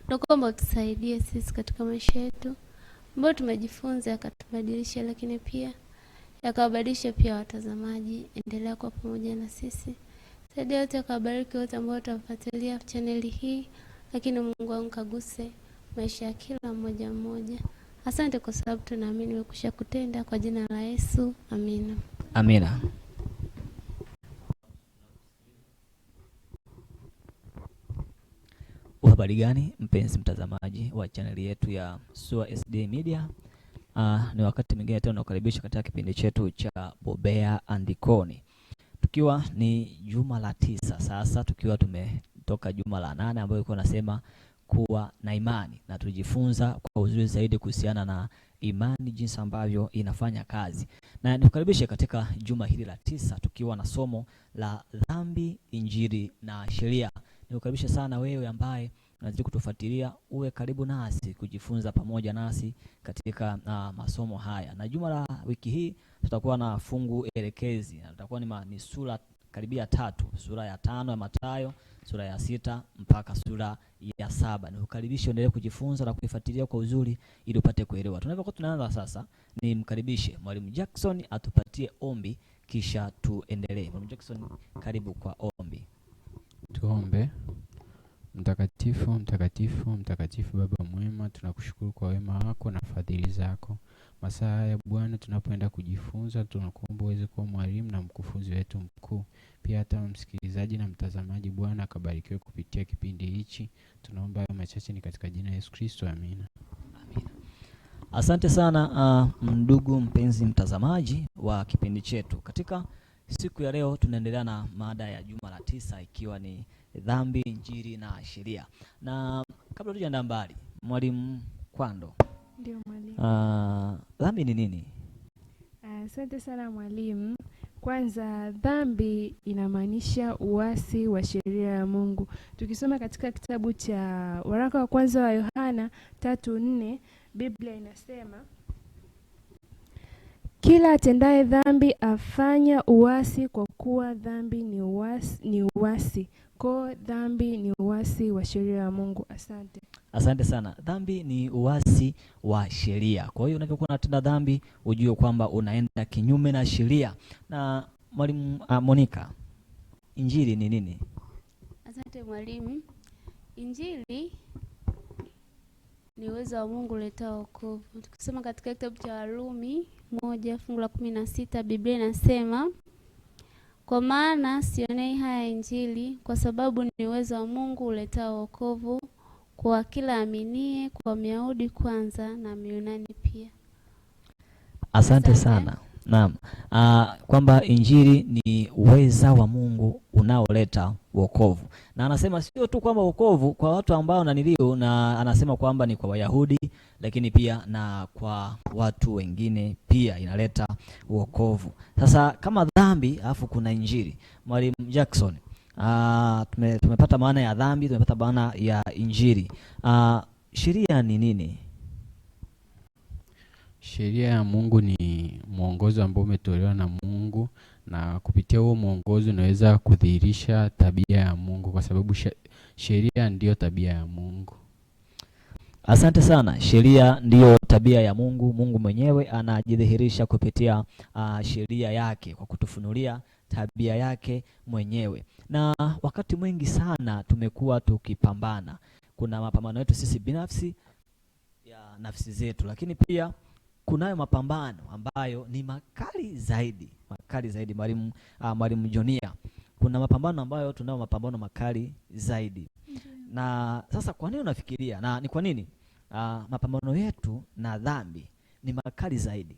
tunakuomba utusaidie sisi katika maisha yetu ambayo tumejifunza, yakatubadilisha, lakini pia yakawabadilisha pia watazamaji. Endelea kwa pamoja na sisi. Saidia wote, akawabariki wote ambao watafuatilia chaneli hii, lakini Mungu wangu kaguse maisha ya kila mmoja mmoja. Asante kwa sababu tunaamini umekwisha kutenda, kwa jina la Yesu. Amina. Amina. Habari gani mpenzi mtazamaji wa chaneli yetu ya SUA SD Media? Ni wakati mwingine tena nakukaribisha katika kipindi chetu cha Bobea Andikoni. Tukiwa ni juma la 9 sasa, tukiwa tumetoka juma la 8 ambayo ilikuwa nasema kuwa na imani, na tulijifunza kwa uzuri zaidi kuhusiana na imani, jinsi ambavyo inafanya kazi. Na nikukaribishe katika juma hili la 9 tukiwa na somo la dhambi, injili na sheria. Nikukaribisha sana wewe ambaye unazidi kutufuatilia, uwe karibu nasi kujifunza pamoja nasi katika masomo haya. Na juma la wiki hii tutakuwa na fungu elekezi, na tutakuwa ni sura karibia 3, sura ya 5 ya Mathayo, sura ya 6 mpaka sura ya 7. Nikukaribisha endelee kujifunza na kuifuatilia kwa uzuri ili upate kuelewa. Tunapokuwa tunaanza sasa, ni mkaribishe Mwalimu Jackson atupatie ombi kisha tuendelee. Mwalimu Jackson, karibu kwa ombi. Tuombe. Mtakatifu, mtakatifu, mtakatifu Baba mwema, tunakushukuru kwa wema wako na fadhili zako. Masaa ya Bwana tunapoenda kujifunza, tunakuomba uweze kuwa mwalimu na mkufunzi wetu mkuu. Pia hata msikilizaji na mtazamaji Bwana akabarikiwe kupitia kipindi hichi. Tunaomba hayo machache ni katika jina la Yesu Kristo. Amina. Amina. Asante sana ndugu mpenzi mtazamaji wa kipindi chetu. Katika siku ya leo tunaendelea na mada ya juma la 9 ikiwa ni dhambi, injili na sheria. Na kabla tujaenda mbali, Mwalimu Kwando. Ndio mwalimu. Dhambi ni nini? Asante sana mwalimu. Kwanza, dhambi inamaanisha uasi wa sheria ya Mungu. Tukisoma katika kitabu cha waraka wa kwanza wa Yohana 3:4, Biblia inasema, kila atendaye dhambi afanya uasi, kwa kuwa dhambi ni uasi. Kwa dhambi ni uasi wa sheria ya Mungu. Asante. Asante sana. Dhambi ni uasi wa sheria. Kwa hiyo unapokuwa unatenda dhambi, ujue kwamba unaenda kinyume na sheria. Na Mwalimu Monica, injili ni nini? Asante mwalimu. Injili ni uwezo wa Mungu uletao wokovu. Tukisoma katika kitabu cha Warumi 1:16, Biblia inasema, kwa maana sionei haya Injili, kwa sababu ni uwezo wa Mungu uletao wokovu kwa kila aminie, kwa Myahudi kwanza na Myunani pia. Asante sana. Naam. Kwamba injili ni uweza wa Mungu unaoleta wokovu. Na anasema sio tu kwamba wokovu kwa watu ambao naniliu, na anasema kwamba ni kwa Wayahudi, lakini pia na kwa watu wengine pia inaleta wokovu. Sasa kama dhambi alafu kuna injili, Mwalimu Jackson, tumepata maana ya dhambi, tumepata maana ya injili. Sheria ni nini? Sheria ya Mungu ni mwongozo ambao umetolewa na Mungu, na kupitia huo mwongozo unaweza kudhihirisha tabia ya Mungu, kwa sababu sheria ndiyo tabia ya Mungu. Asante sana. Sheria ndiyo tabia ya Mungu. Mungu mwenyewe anajidhihirisha kupitia sheria yake kwa kutufunulia tabia yake mwenyewe. Na wakati mwingi sana tumekuwa tukipambana. Kuna mapambano yetu sisi binafsi ya nafsi zetu, lakini pia kunayo mapambano ambayo ni makali zaidi. Mwalimu Jonia, kuna mapambano ambayo tunao mapambano makali zaidi. Na sasa kwa nini unafikiria, na ni kwa nini mapambano yetu na dhambi ni makali zaidi?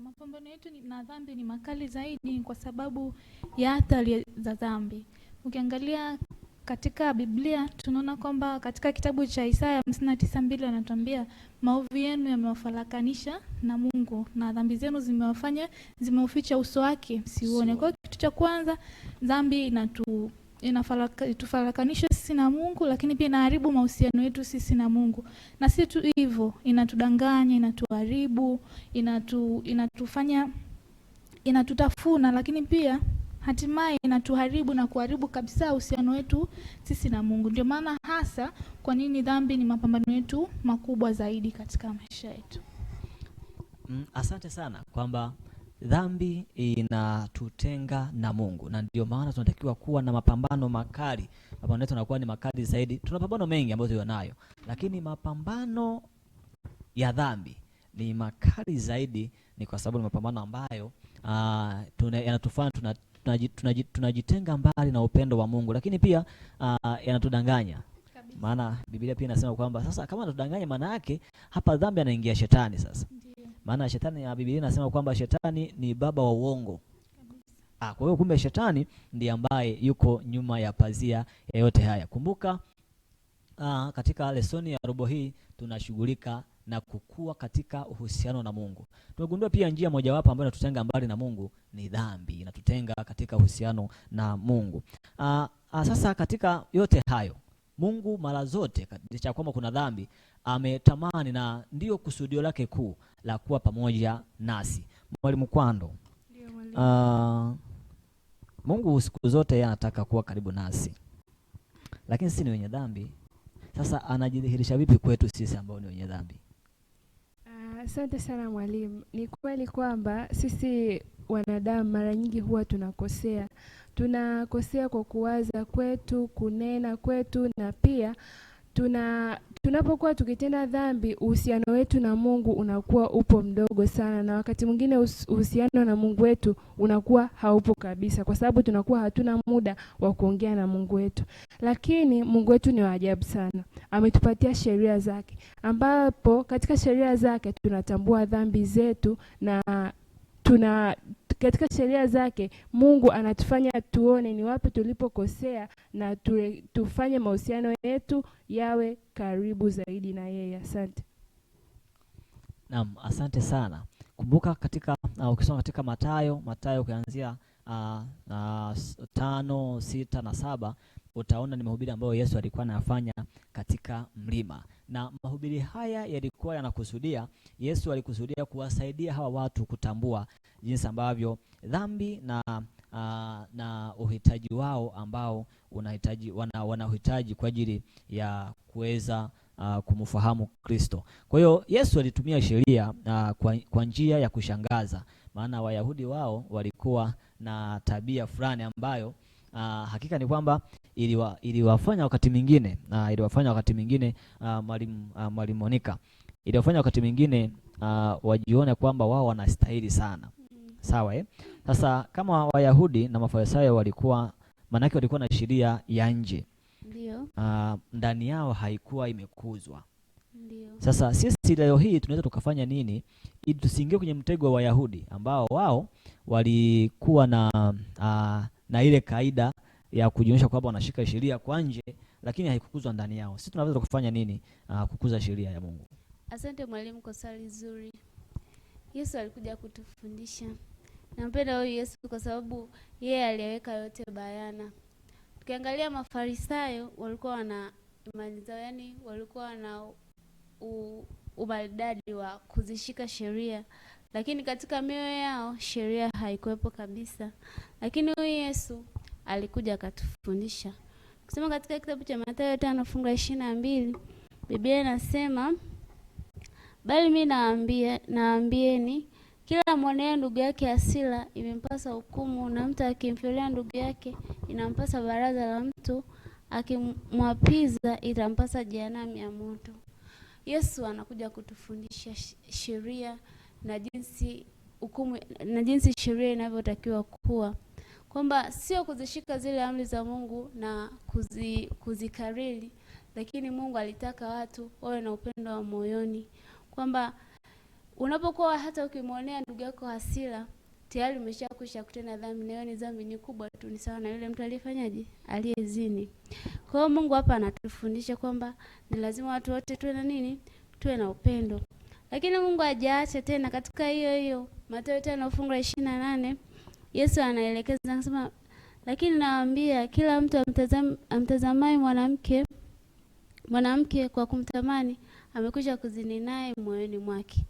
Mapambano yetu na dhambi ni makali zaidi kwa sababu ya athari za dhambi. Ukiangalia katika Biblia tunaona kwamba katika kitabu cha Isaya 59:2 anatuambia maovu yenu yamewafarakanisha na Mungu na dhambi zenu zimeuficha uso wake msiuone. Kwa hiyo kitu cha kwanza, dhambi inatufarakanisha sisi na Mungu, lakini pia inaharibu mahusiano yetu sisi na Mungu. Na si tu hivyo, inatudanganya, inatuharibu, inatutafuna, lakini pia hatimaye inatuharibu na kuharibu kabisa uhusiano wetu sisi na Mungu. Ndio maana hasa kwa nini dhambi ni mapambano yetu makubwa zaidi katika maisha yetu. Asante sana kwamba dhambi inatutenga na Mungu, na ndio maana tunatakiwa kuwa na mapambano makali. Mapambano yetu yanakuwa ni makali zaidi. Tuna mapambano mengi ambayo tunayo, lakini mapambano ya dhambi ni makali zaidi, ni kwa sababu ni mapambano ambayo yanatufanya tunajitenga mbali na upendo wa Mungu, lakini pia yanatudanganya. Maana Biblia pia inasema kwamba sasa kama anatudanganya, maana yake hapa dhambi anaingia shetani sasa. Maana shetani, ya Biblia inasema kwamba shetani ni baba wa uongo. Kwa hiyo kumbe shetani ndiye ambaye yuko nyuma ya pazia ya yote haya. Kumbuka katika lesoni ya robo hii tunashughulika na kukua katika uhusiano na Mungu. Tumegundua pia njia mojawapo ambayo inatutenga mbali na Mungu ni dhambi, inatutenga katika uhusiano na Mungu. Sasa katika yote hayo, Mungu mara zote katika kwamba kuna dhambi ametamani, na ndiyo kusudio lake kuu la kuwa pamoja nasi. Mwalimu Kwando, Mungu siku zote anataka kuwa karibu nasi, lakini sisi ni wenye dhambi. Sasa anajidhihirisha vipi kwetu sisi ambao ni wenye dhambi? Asante sana mwalimu. Ni kweli kwamba sisi wanadamu mara nyingi huwa tunakosea kwa kuwaza kwetu, kunena kwetu, na pia tunapokuwa tukitenda dhambi, uhusiano wetu na Mungu unakuwa upo mdogo sana, na wakati mwingine uhusiano na Mungu wetu unakuwa haupo kabisa, kwa sababu tunakuwa hatuna muda wa kuongea na Mungu wetu. Lakini Mungu wetu ni wa ajabu sana. Ametupatia sheria zake, ambapo katika sheria zake tunatambua dhambi zetu, na katika sheria zake Mungu anatufanya tuone ni wapi tulipokosea, na tufanye mahusiano yetu yawe karibu zaidi na yeye. Asante. Naam, asante sana. Kumbuka katika ukisoma katika Mathayo ukianzia 5, 6 na 7 utaona ni mahubiri ambayo Yesu alikuwa anayafanya katika mlima. Na mahubiri haya yalikuwa yanakusudia, Yesu alikusudia kuwasaidia hawa watu kutambua jinsi ambavyo dhambi na uhitaji wao ambao wanahitaji kwa ajili ya kuweza kumfahamu Kristo. Kwa hiyo Yesu alitumia sheria kwa njia ya kushangaza, maana Wayahudi wao walikuwa na tabia fulani ambayo hakika ni kwamba iliwafanya wakati mwingine Mwalimu Monica, iliwafanya wakati mwingine wajione kwamba wao wanastahili sana. Sawa Sasa kama Wayahudi na Mafarisayo walikuwa na sheria ya nje. Ndio. Ndani yao haikuwa imekuzwa. Ndio. Sasa sisi leo hii tunaweza tukafanya nini ili tusiingie kwenye mtego wa Wayahudi ambao wao walikuwa na ile kaida ya kujionyesha kwamba wanashika sheria kwa nje, lakini haikukuzwa ndani yao. Sisi tunaweza kufanya nini kukuza sheria ya Mungu? Asante mwalimu kwa swali zuri. Yesu alikuja kutufundisha. Nampenda huyu Yesu kwa sababu yeye aliweka yote bayana. Tukiangalia Mafarisayo walikuwa wana imani zao, yani walikuwa na umaridadi wa kuzishika sheria, lakini katika mioyo yao sheria haikuwepo kabisa. Lakini huyu Yesu alikuja akatufundisha. Kusema katika kitabu cha Mathayo 5:22, Biblia inasema, bali mimi naambieni kila mwonaye ndugu yake hasira imempasa hukumu, na mtu akimfilea ndugu yake inampasa baraza la mtu, akimwapiza itampasa jehanamu ya moto. Yesu anakuja kutufundisha sheria na jinsi hukumu na jinsi sheria inavyotakiwa kuwa, kwamba sio kuzishika zile amri za Mungu na kuzikariri, lakini Mungu alitaka watu wawe na upendo wa moyoni, kwamba unapokuwa hata ukimwonea ndugu yako hasira tayari umeshakwisha kutenda dhambi, na hiyo ni dhambi ni kubwa tu, ni sawa na yule mtu aliyefanyaje, aliyezini. Kwa hiyo Mungu hapa anatufundisha kwamba ni lazima watu wote tuwe na nini, tuwe na upendo. Lakini Mungu hajaacha tena katika hiyo hiyo Mathayo 5:28, Yesu anaelekeza anasema, lakini nawaambia kila mtu amtazamaye mwanamke kwa kumtamani amekwisha kuzini naye moyoni mwake.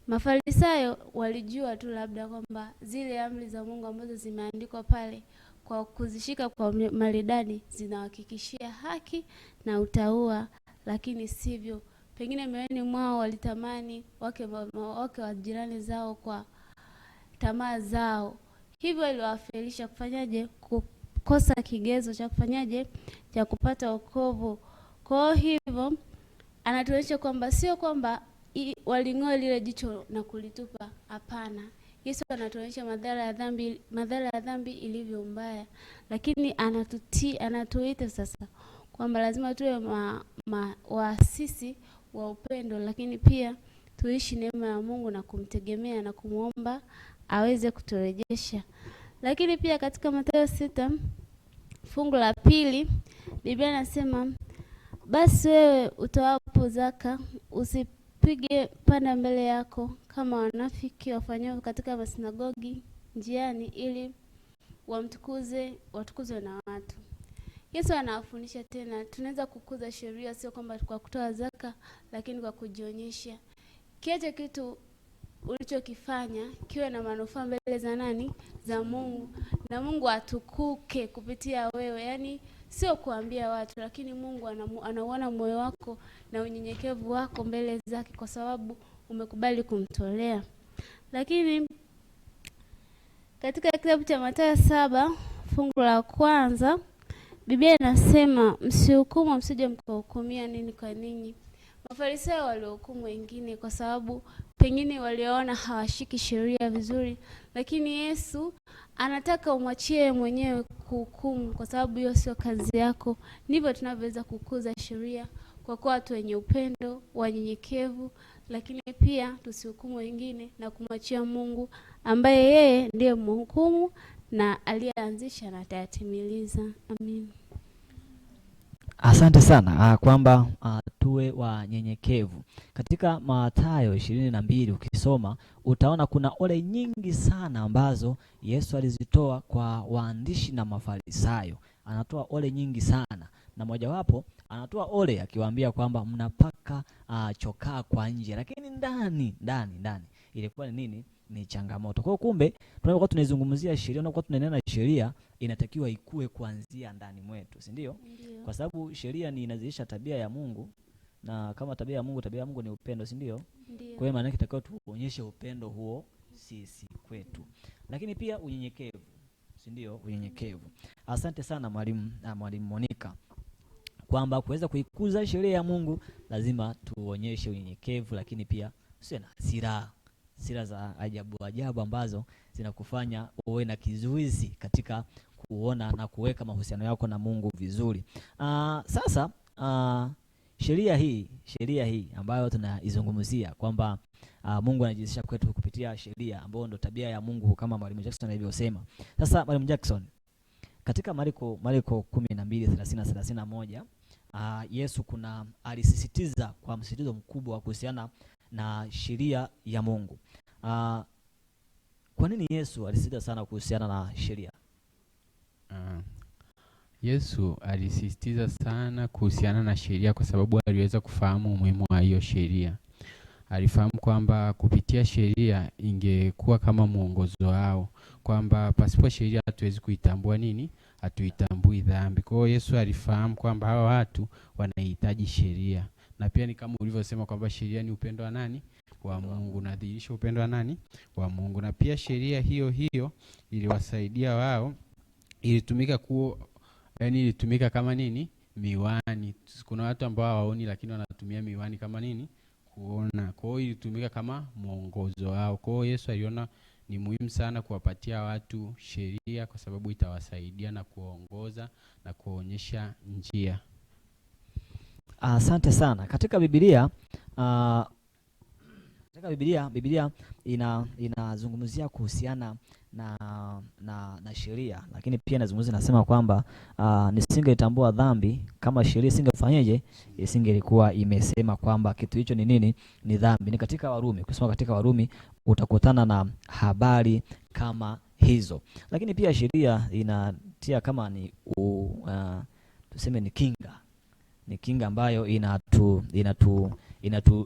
Mafarisayo walijua tu labda kwamba zile amri za Mungu ambazo zimeandikwa pale kwa kuzishika kwa maridadi zinahakikishia haki na utauwa, lakini sivyo. Pengine moyoni mwao walitamani wake wa jirani zao kwa tamaa zao, hivyo iliwafelisha kufanyaje, kukosa kigezo cha kufanyaje, cha kupata wokovu. Kwa hiyo anatuonyesha kwamba sio kwamba waling'oa lile jicho na kulitupa, hapana. Yesu anatuonyesha madhara ya dhambi ilivyo mbaya, lakini anatuita sasa kwamba lazima tuwe waasisi wa upendo, lakini pia tuishi neema ya Mungu na kumtegemea na kumuomba aweze kuturejesha. Lakini pia katika Mathayo 6:2 Biblia inasema, basi wewe utoapo zaka usipige panda mbele yako kama wanafiki wafanyao katika masinagogi njiani, ili watukuzwe na watu. Yesu anawafundisha tena tunaweza kukuza sheria sio kwamba kwa kutoa zaka, lakini kwa kujionyesha. Kiache kitu ulichokifanya kiwe na manufaa mbele za nani? Za Mungu, na Mungu atukuke kupitia wewe. Yani sio kuambia watu, lakini Mungu anauona moyo wako na unyenyekevu wako mbele zake kwa sababu umekubali kumtolea. Lakini katika kitabu cha Mathayo 7:1 Biblia inasema, msihukumu msije mkahukumia nini kwa ninyi. Mafarisayo walihukumu wengine kwa sababu pengine waliona hawashiki sheria vizuri, lakini Yesu anataka umwachie mwenyewe kuhukumu kwa sababu hiyo sio kazi yako. Ndivyo tunavyoweza kukuza sheria kwa kuwa watu wenye upendo, wanyenyekevu, lakini pia tusihukumu wengine na kumwachia Mungu ambaye yeye ndiye mhukumu na aliyeanzisha na atayatimiliza. Amen. Asante sana kwamba tuwe wanyenyekevu. Katika Mathayo 22 ukisoma utaona kuna ole nyingi sana ambazo Yesu alizitoa kwa waandishi na Mafarisayo. Anatoa ole nyingi sana, na mojawapo anatoa ole akiwaambia kwamba mnapaka chokaa kwa nje, lakini ndani ilikuwa ni nini? Ni changamoto. Kwa hiyo kumbe tunapokuwa tunaizungumzia sheria, tunapokuwa tunanena sheria, inatakiwa ikue kuanzia ndani mwetu, si ndio? Kwa sababu sheria ni inazilisha tabia ya Mungu, na kama tabia ya Mungu ni upendo, si ndio? Kwa hiyo maana yake itakiwa tuonyeshe upendo huo sisi kwetu, lakini pia unyenyekevu, si ndio? Unyenyekevu. Asante sana mwalimu Monica, kwamba kuweza kuikuza sheria ya Mungu lazima tuonyeshe unyenyekevu, lakini pia usiwe na hasira za ajabu ambazo zinakufanya uwe na kizuizi katika kuona na kuweka mahusiano yako na Mungu vizuri. Sasa sheria hii ambayo tunaizungumzia kwamba Mungu anajihusisha kwetu kupitia sheria ambayo ndo tabia ya Mungu kama Mwalimu Jackson alivyosema. Sasa Mwalimu Jackson, katika Marko 12:30-31 Yesu alisisitiza kwa msisitizo mkubwa kuhusiana na sheria ya Mungu. Kwa nini Yesu alisisitiza sana kuhusiana na sheria? Yesu alisisitiza sana kuhusiana na sheria kwa sababu aliweza kufahamu umuhimu wa hiyo sheria. Alifahamu kwamba kupitia sheria ingekuwa kama mwongozo wao, kwamba pasipo sheria hatuwezi kuitambua nini? Hatuitambui dhambi. Kwa hiyo Yesu alifahamu kwamba hawa watu wanahitaji sheria. Na pia ni kama ulivyosema kwamba sheria ni upendo wa nani? Wa Mungu. Nadhihirisha upendo wa nani? Wa Mungu. Na pia sheria hiyo iliwasaidia wao, ilitumika kama nini? Miwani. Kuna watu ambao hawaoni lakini wanatumia miwani kama nini? Kuona. Kwa hiyo ilitumika kama mwongozo wao. Kwa hiyo Yesu aliona ni muhimu sana kuwapatia watu sheria kwa sababu itawasaidia na kuongoza na kuonyesha njia. Asante sana. Katika Biblia Biblia inazungumzia kuhusiana na sheria, lakini pia inazungumzia nasema kwamba nisingetambua dhambi kama sheria isingefanyeje, isingelikuwa imesema kwamba kitu hicho ni nini? Ni dhambi. Ni katika Warumi, kusoma katika Warumi utakutana na habari kama hizo. Lakini pia sheria inatia kama ni tuseme ni kinga. Ni kinga ambayo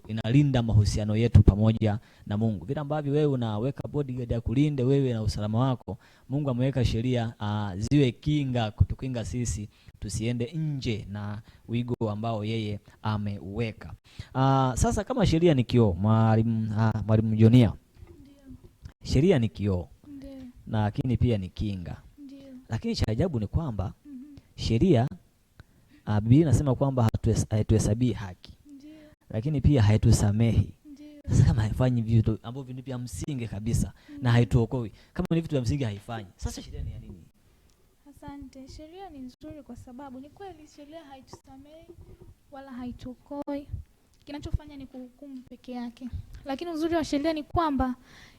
inalinda mahusiano yetu pamoja na Mungu. Vile ambavyo wewe unaweka bodyguard ya kulinde wewe na usalama wako, Mungu ameweka sheria ziwe kinga kutukinga sisi tusiende nje na wigo ambao yeye ameuweka. Sasa kama sheria ni kioo, Mwalimu Jonia, sheria ni kioo lakini pia ni kinga. Lakini cha ajabu ni kwamba sheria Biblia inasema kwamba haituhesabii haki. Lakini pia haitusamehi. Sasa kama haifanyi vitu ambavyo ni vya msingi kabisa na haituokoi, kama ni vitu vya msingi haifanyi, sasa sheria ni ya nini? Asante. Sheria ni nzuri kwa sababu ni kweli sheria haitusamehi wala haituokoi. Kinachofanya ni kuhukumu peke yake. Lakini uzuri wa sheria ni kwamba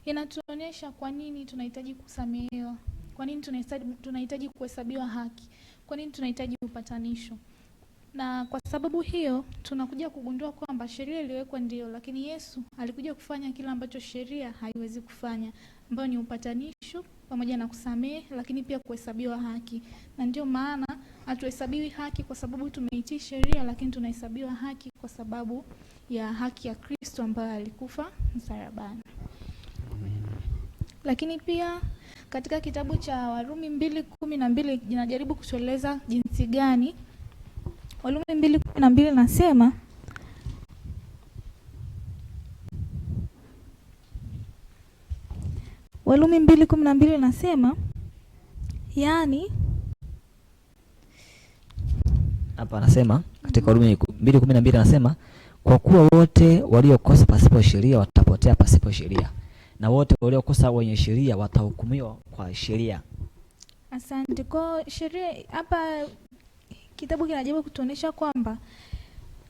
inatuonyesha kwa nini tunahitaji kusamehewa, kwa nini tunahitaji kuhesabiwa haki, kwa nini tunahitaji upatanisho. Na kwa sababu hiyo tunakuja kugundua kwamba sheria iliwekwa ndio, lakini Yesu alikuja kufanya kila ambacho sheria haiwezi kufanya, ambayo ni upatanisho pamoja na kusamehe, lakini pia kuhesabiwa haki. Na ndio maana hatuhesabiwi haki kwa sababu tumeitii sheria, lakini tunahesabiwa haki kwa sababu ya haki ya Kristo ambaye alikufa msalabani. Lakini pia katika kitabu cha Warumi 2:12 inajaribu kutueleza jinsi gani. Warumi 2:12 nasema, Warumi 2:12 nasema, yani hapa anasema katika Warumi 2:12 anasema, kwa kuwa wote waliokosa pasipo sheria watapotea pasipo sheria, na wote waliokosa wenye sheria watahukumiwa kwa sheria. Asante. Kwa sheria hapa kitabu kinajaribu kutuonesha kwamba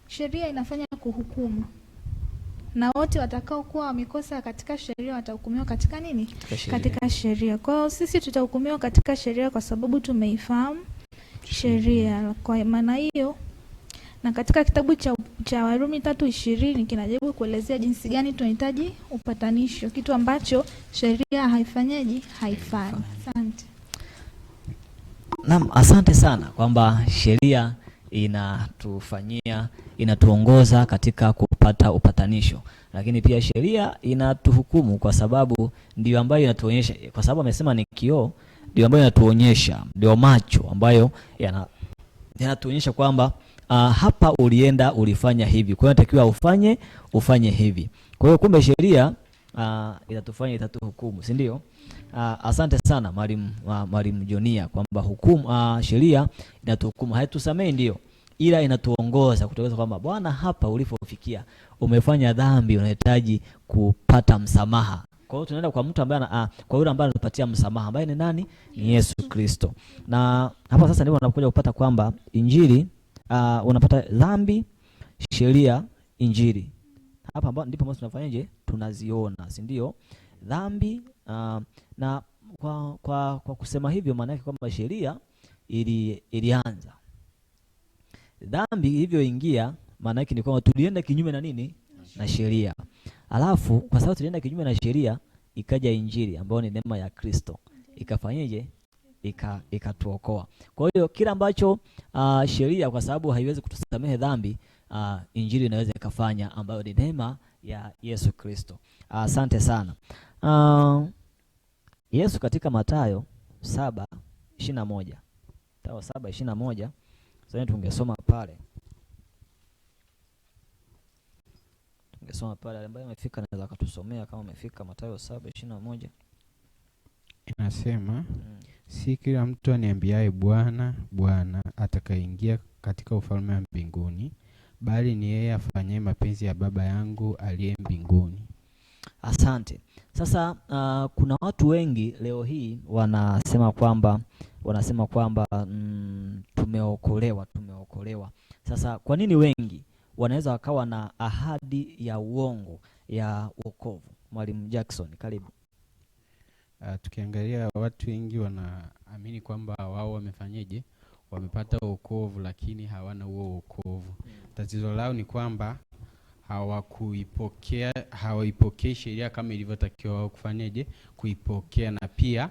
sheria inafanya kuhukumu, na wote watakao kuwa wamekosa katika sheria watahukumiwa katika nini? Katika sheria. Kwa hiyo sisi tutahukumiwa katika sheria kwa sababu tumeifahamu sheria. Kwa maana hiyo, na katika kitabu cha Warumi 3:20 kinajaribu kuelezea jinsi gani tunahitaji upatanisho, kitu ambacho sheria haifanyaji, haifanyi. Asante. Naam, asante sana kwamba sheria inatuongoza katika kupata upatanisho, lakini pia sheria inatuhukumu kwa sababu ndio ambayo inatuonyesha, kwa sababu amesema ni kioo, ndio ambayo inatuonyesha, ndio macho ambayo yanatuonyesha kwamba hapa ulienda ulifanya hivi, kwa hiyo inatakiwa ufanye hivi. Kwa hiyo kumbe sheria itatuhukumu, si ndio? Asante sana Mwalimu Jonia kwamba sheria inatuhukumu, haitusamehi ndio, ila inatuongoza kutueleza kwamba bwana, hapa ulipofikia umefanya dhambi, unahitaji kupata msamaha. Kwa hiyo tunaenda kwa mtu ambaye kwa yule ambaye anatupatia msamaha, ambaye ni nani? Ni Yesu Kristo. Na hapa sasa ndipo unakuja kupata kwamba Injili unapata dhambi, sheria, injili. Hapa ndipo ambapo tunafanyaje? Tunaziona, si ndio? Dhambi na kwa kusema hivyo maana yake kwamba sheria ilianza. Dhambi ilivyoingia maana yake ni kwamba tulienda kinyume na nini? Na sheria. Alafu kwa sababu tulienda kinyume na sheria, ikaja injili ambayo ni neema ya Kristo. Ikafanyaje? Ikatuokoa. Kwa hiyo kila ambacho sheria kwa sababu haiwezi kutusamehe dhambi, injili inaweza ikafanya, ambayo ni neema ya Yesu Kristo. Asante sana. Yesu katika Mathayo 7:21. Mathayo 7:21. Sasa tungesoma pale. Tungesoma pale ambaye amefika anaweza kutusomea kama amefika Mathayo 7:21. Inasema si kila mtu aniambiaye Bwana, Bwana atakaingia katika ufalme wa mbinguni, bali ni yeye afanyaye mapenzi ya Baba yangu aliye mbinguni. Asante. Sasa kuna watu wengi leo hii wanasema kwamba tumeokolewa. Sasa kwa nini wengi wanaweza wakawa na ahadi ya uongo ya wokovu? Mwalimu Jackson, karibu. Tukiangalia watu wengi wanaamini kwamba wao wamefanyaje, wamepata wokovu, lakini hawana huo wokovu. Tatizo lao ni kwamba hawaipokei sheria kama ilivyotakiwa wao kufanyaje, kuipokea. Na pia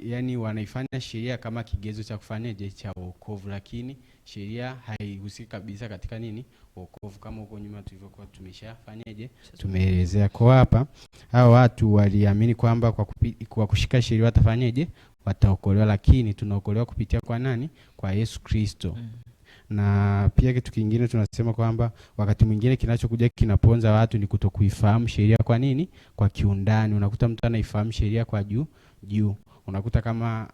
yani wanaifanya sheria kama kigezo cha kufanyaje, cha wokovu, lakini sheria haihusiki kabisa katika nini, wokovu, kama huko nyuma tulivyokuwa tumeshafanyaje, tumeelezea. Kwa hapa hao watu waliamini kwamba kwa kushika sheria watafanyaje, wataokolewa, lakini tunaokolewa kupitia kwa nani? Kwa Yesu Kristo. Na pia kitu kingine tunasema kwamba wakati mwingine kinachokuja kinaponza watu ni kutokuifahamu sheria. Kwa nini? Kwa kiundani. Unakuta mtu anaifahamu sheria kwa juu. Unakuta kama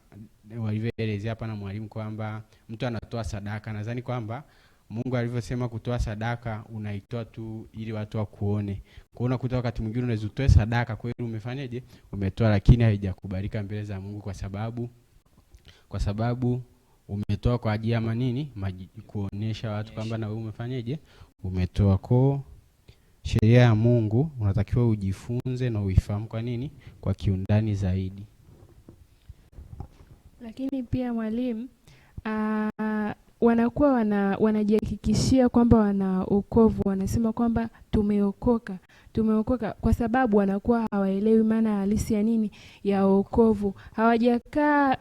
walivyoelezea hapa na mwalimu kwamba mtu anatoa sadaka. Nadhani kwamba Mungu alivyosema kutoa sadaka unaitoa tu ili watu wakuone. Kwa hiyo unakuta wakati mwingine unaweza utoe sadaka kweli umefanyaje? Umetoa, lakini haijakubalika mbele za Mungu kwa sababu umetoa kwa ajili ya manini? Kuonesha watu kwamba na wewe umefanyaje? Umetoa. Kwa sheria ya Mungu unatakiwa ujifunze na uifahamu kwa nini? Kwa kiundani zaidi. Lakini pia mwalimu, wanakuwa wanajihakikishia kwamba wana wokovu, wanasema kwamba tumeokoka kwa sababu wanakuwa hawaelewi maana halisi ya nini, ya wokovu. Hawajakaa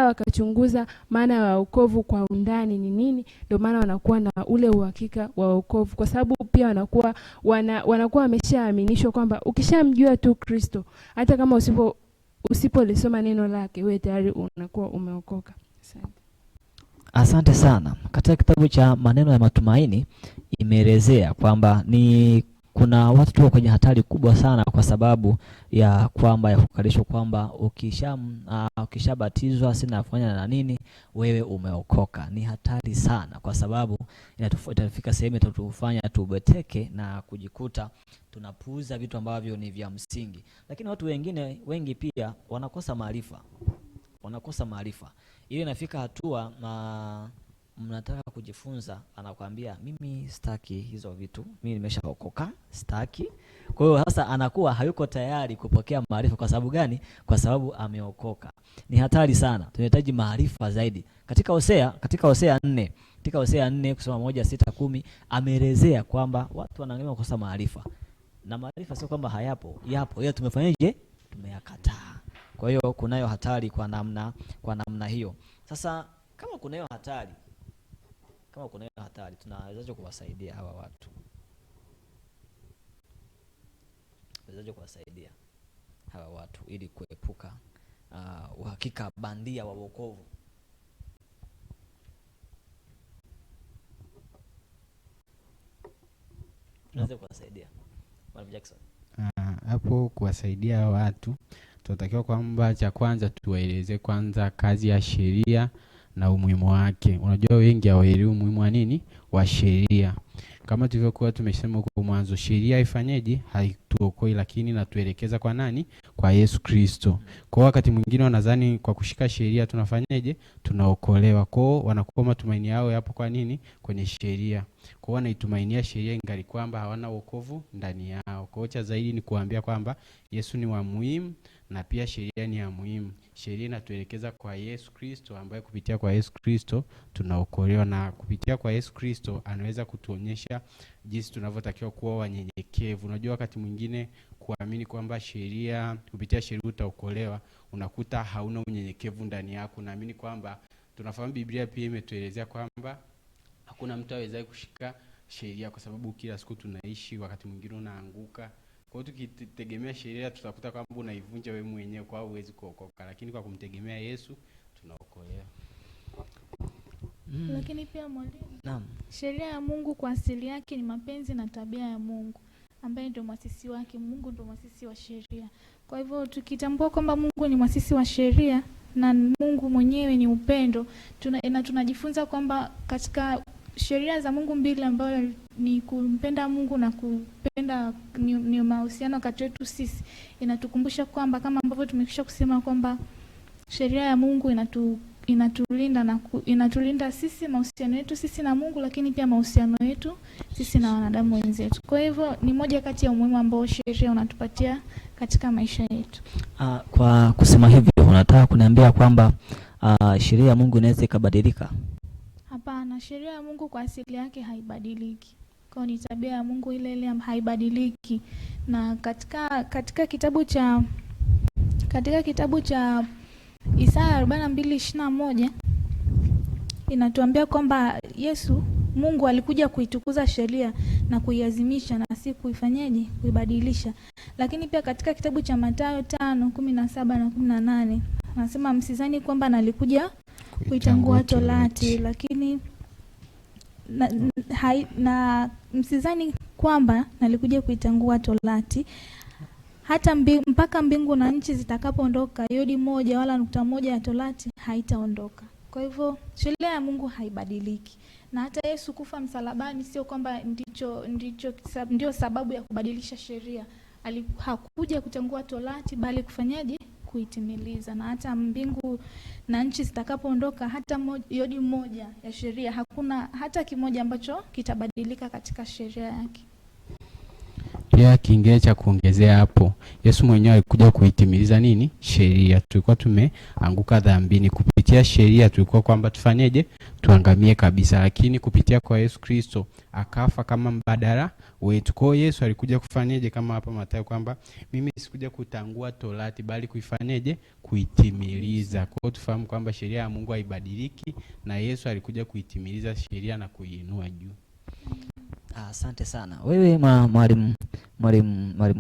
wakachunguza maana ya wokovu kwa undani ni nini, ndio maana wanakuwa na ule uhakika wa wokovu, kwa sababu pia wanakuwa wameshaaminishwa kwamba ukishamjua tu Kristo, hata kama usipolisoma neno lake, wewe tayari unakuwa umeokoka. Asante sana. Katika kitabu cha Maneno ya Matumaini imeelezea kwamba kuna watu tuko kwenye hatari kubwa sana kwa sababu ya kukalishwa kwamba ukishabatizwa sina kufanya na nini, wewe umeokoka. Ni hatari sana kwa sababu itafika sehemu itatufanya tubeteke na kujikuta tunapuuza vitu ambavyo ni vya msingi. Lakini watu wengi pia wanakosa maarifa. Ile inafika hatua na mnataka kujifunza, anakuambia mimi sitaki hizo vitu, mimi nimeshaokoka, sitaki. Kwa hiyo sasa anakuwa hayuko tayari kupokea maarifa. Kwa sababu gani? Kwa sababu ameokoka. Ni hatari sana. Tunahitaji maarifa zaidi. Katika Hosea 4 kusoma 1:6-10 ameelezea kwamba watu wanaangalia kukosa maarifa. Na maarifa sio kwamba yapo, ila tumefanyaje? Tumeyakataa. Kwa hiyo kunayo hatari kwa namna hiyo. Sasa kama kunayo hatari tunawezaje kuwasaidia hawa watu? Ili kuepuka uhakika bandia wa wokovu? Tunaweza kuwasaidia Mwalimu Jackson? Hapo kuwasaidia watu tunatakiwa kwamba cha kwanza tuwaeleze kwanza kazi ya sheria na umuhimu wake. Unajua wengi hawaelewi umuhimu wa nini, wa sheria. Kama tulivyokuwa tumesema kwa mwanzo, sheria haifanyeje? Haituokoi, lakini natuelekeza kwa nani? kwa Yesu Kristo. Kwa wakati mwingine wanadhani kwa kushika sheria tunafanyaje? Tunaokolewa. Kwa wanakuwa matumaini yao yapo kwa nini? Kwenye sheria. Kwa wanaitumainia sheria ingali kwamba hawana wokovu ndani yao. Kwa cha zaidi ni kuambia kwamba Yesu ni wa muhimu na pia sheria ni ya muhimu. Sheria inatuelekeza kwa Yesu Kristo, ambaye kupitia kwa Yesu Kristo tunaokolewa, na kupitia kwa Yesu Kristo anaweza kutuonyesha jinsi tunavyotakiwa kuwa wanyenyekevu. Unajua wakati mwingine kuamini kwamba sheria, kupitia sheria utaokolewa, unakuta hauna unyenyekevu ndani yako. Naamini kwamba tunafahamu Biblia pia imetuelezea kwamba hakuna mtu awezaye kushika sheria, kwa sababu kila siku tunaishi, wakati mwingine unaanguka. Kwa hiyo tukitegemea sheria tutakuta kwamba unaivunja wewe mwenyewe, kwa hiyo huwezi kuokoka, lakini kwa kumtegemea Yesu tunaokolewa. Lakini pia mwalimu, Naam. sheria ya Mungu kwa asili yake ni mapenzi na tabia ya Mungu, ambaye ndio mwasisi wake. Mungu ndio mwasisi wa sheria. Kwa hivyo tukitambua kwamba Mungu ni mwasisi wa sheria na Mungu mwenyewe ni upendo, tunajifunza kwamba katika sheria za Mungu mbili ambayo ni kumpenda Mungu na kupenda ni mahusiano kati yetu sisi, inatukumbusha kwamba kama ambavyo tumekwisha kusema kwamba sheria ya Mungu inatulinda na inatulinda sisi, mahusiano yetu sisi na Mungu, lakini pia mahusiano yetu sisi na wanadamu wenzetu. Kwa hivyo ni moja kati ya umuhimu ambao sheria unatupatia katika maisha yetu. Kwa kusema hivyo unataka kuniambia kwamba sheria ya Mungu inaweza ikabadilika? Hapana, sheria ya Mungu kwa asili yake haibadiliki. Kwa ni tabia ya Mungu ile ile haibadiliki. Na katika kitabu cha Isaya 42:21 inatuambia kwamba Mungu alikuja kuitukuza sheria na kuiazimisha na si kuifanyaje? Kuibadilisha. Lakini pia katika kitabu cha Mathayo 5:17 na 18 anasema msizani kwamba nalikuja kuitangua torati, lakini na msizani kwamba nalikuja kuitangua torati hata mpaka mbingu na nchi zitakapoondoka, yodi moja wala nukta moja ya torati haitaondoka. Kwa hivyo sheria ya Mungu haibadiliki. Na hata Yesu kufa msalabani sio kwamba ndio sababu ya kubadilisha sheria. Hakuja kutangua torati bali kufanyaje? Kuitimiliza. Na hata mbingu na nchi zitakapoondoka, hata yodi moja ya sheria, hakuna hata kimoja ambacho kitabadilika katika sheria yake. Pia kingine cha kuongezea hapo, Yesu mwenyewe alikuja kuitimiliza nini? Sheria. Tulikuwa tumeanguka dhambini, kupitia sheria tulikuwa kwamba tufanyeje? Tuangamie kabisa, lakini kupitia kwa Yesu Kristo akafa kama mbadala wetu. Kwa hiyo Yesu alikuja kufanyeje? Kama hapa Mathayo kwamba mimi sikuja kutangua torati bali kuifanyeje? Kuitimiliza. Kwa hiyo tufahamu kwamba sheria ya Mungu haibadiliki na Yesu alikuja kuitimiliza sheria na kuiinua juu. Asante sana. Wewe mwalimu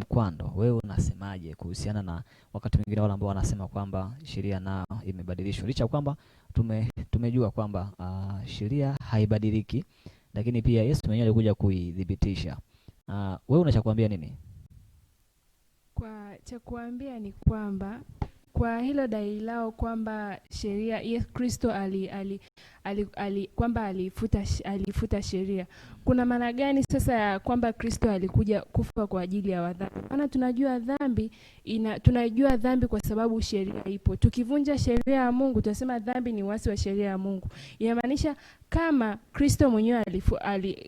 Kwando, wewe unasemaje kuhusiana na wakati mwingine wale ambao wanasema kwamba sheria nao imebadilishwa, licha kwamba tumejua kwamba sheria haibadiliki, lakini pia Yesu mwenyewe alikuja kuidhibitisha. Wewe unachokuambia nini? Cha kuambia ni kwamba kwa hilo dai lao kwamba sheria Yesu Kristo kwamba alifuta sheria, kuna maana gani sasa ya kwamba Kristo alikuja kufa kwa ajili ya wadhambi? Maana tunajua dhambi kwa sababu sheria ipo. Tukivunja sheria ya Mungu tunasema dhambi ni uasi wa sheria ya Mungu. Inamaanisha kama Kristo mwenyewe